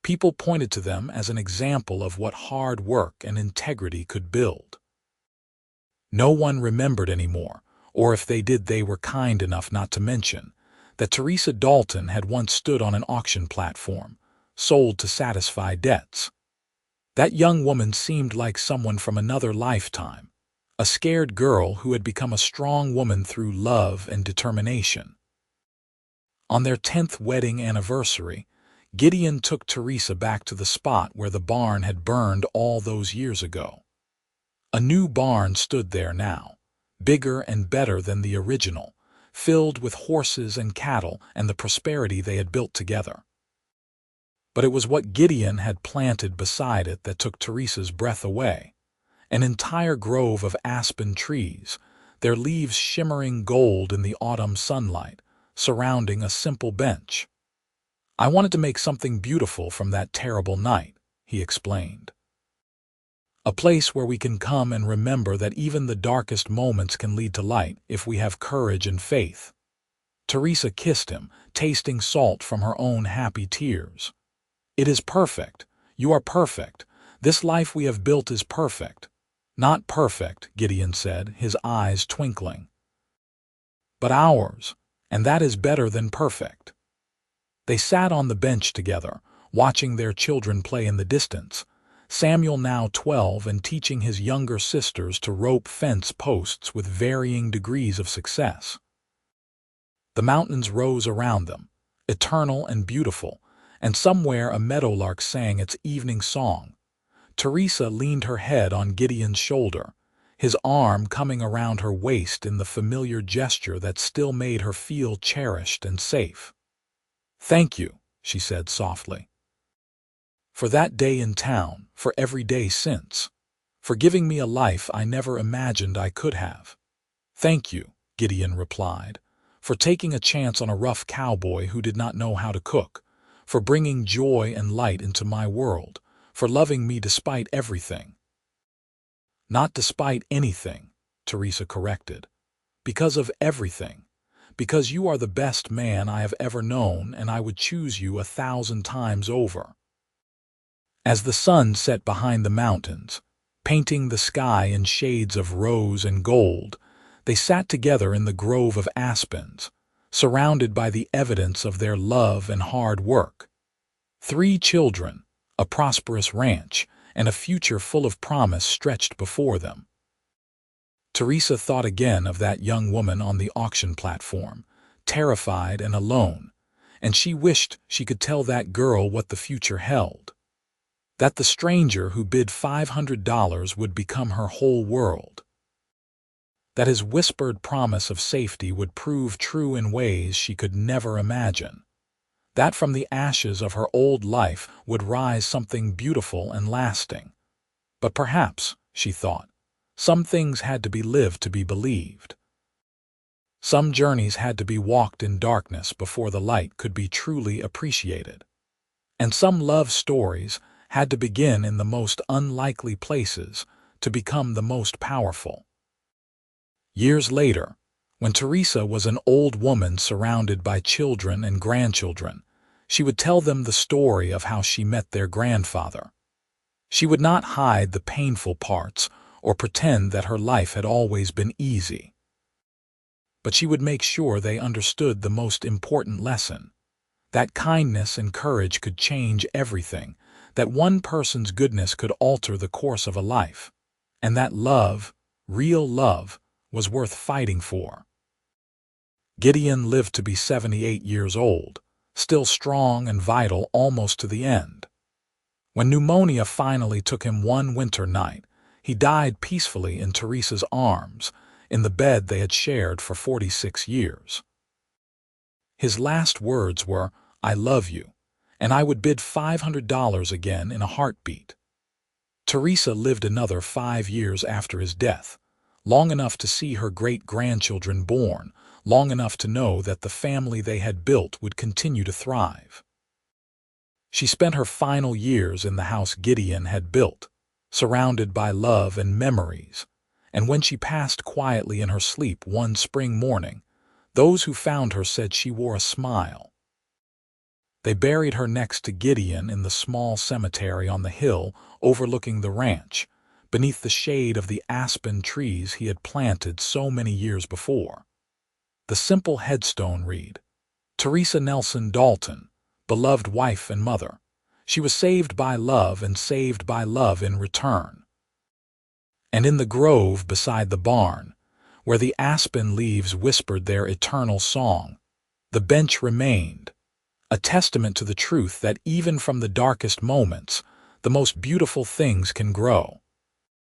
People pointed to them as an example of what hard work and integrity could build. No one remembered anymore, or if they did they were kind enough not to mention, that Teresa Dalton had once stood on an auction platform, sold to satisfy debts. That young woman seemed like someone from another lifetime, a scared girl who had become a strong woman through love and determination. On their 10th wedding anniversary, Gideon took Teresa back to the spot where the barn had burned all those years ago. A new barn stood there now, bigger and better than the original, filled with horses and cattle and the prosperity they had built together. But it was what Gideon had planted beside it that took Teresa's breath away. An entire grove of aspen trees, their leaves shimmering gold in the autumn sunlight, surrounding a simple bench. "I wanted to make something beautiful from that terrible night," he explained. "A place where we can come and remember that even the darkest moments can lead to light if we have courage and faith." Teresa kissed him, tasting salt from her own happy tears. "It is perfect. You are perfect. This life we have built is perfect." "Not perfect," Gideon said, his eyes twinkling. "But ours, and that is better than perfect." They sat on the bench together, watching their children play in the distance, Samuel now 12 and teaching his younger sisters to rope fence posts with varying degrees of success. The mountains rose around them, eternal and beautiful, and somewhere a meadowlark sang its evening song. Teresa leaned her head on Gideon's shoulder, his arm coming around her waist in the familiar gesture that still made her feel cherished and safe. "Thank you," she said softly. "For that day in town, for every day since. For giving me a life I never imagined I could have." "Thank you," Gideon replied, "for taking a chance on a rough cowboy who did not know how to cook, for bringing joy and light into my world, for loving me despite everything." "Not despite anything," Teresa corrected. "Because of everything. Because you are the best man I have ever known, and I would choose you 1,000 times over." As the sun set behind the mountains, painting the sky in shades of rose and gold, they sat together in the grove of aspens, surrounded by the evidence of their love and hard work. 3 children, a prosperous ranch, and a future full of promise stretched before them. Teresa thought again of that young woman on the auction platform, terrified and alone, and she wished she could tell that girl what the future held. That the stranger who bid $500 would become her whole world. That his whispered promise of safety would prove true in ways she could never imagine. That from the ashes of her old life would rise something beautiful and lasting. But perhaps, she thought, some things had to be lived to be believed. Some journeys had to be walked in darkness before the light could be truly appreciated. And some love stories had to begin in the most unlikely places to become the most powerful. Years later, when Teresa was an old woman surrounded by children and grandchildren, she would tell them the story of how she met their grandfather. She would not hide the painful parts or pretend that her life had always been easy. But she would make sure they understood the most important lesson, that kindness and courage could change everything, that one person's goodness could alter the course of a life, and that love, real love, was worth fighting for. Gideon lived to be 78 years old, still strong and vital almost to the end. When pneumonia finally took him one winter night, he died peacefully in Teresa's arms, in the bed they had shared for 46 years. His last words were, "I love you, and I would bid $500 again in a heartbeat." Teresa lived another 5 years after his death, long enough to see her great-grandchildren born, long enough to know that the family they had built would continue to thrive. She spent her final years in the house Gideon had built, surrounded by love and memories, and when she passed quietly in her sleep one spring morning, those who found her said she wore a smile. They buried her next to Gideon in the small cemetery on the hill overlooking the ranch, beneath the shade of the aspen trees he had planted so many years before. The simple headstone read, Teresa Nelson Dalton, beloved wife and mother. She was saved by love and saved by love in return. And in the grove beside the barn, where the aspen leaves whispered their eternal song, the bench remained, a testament to the truth that even from the darkest moments, the most beautiful things can grow.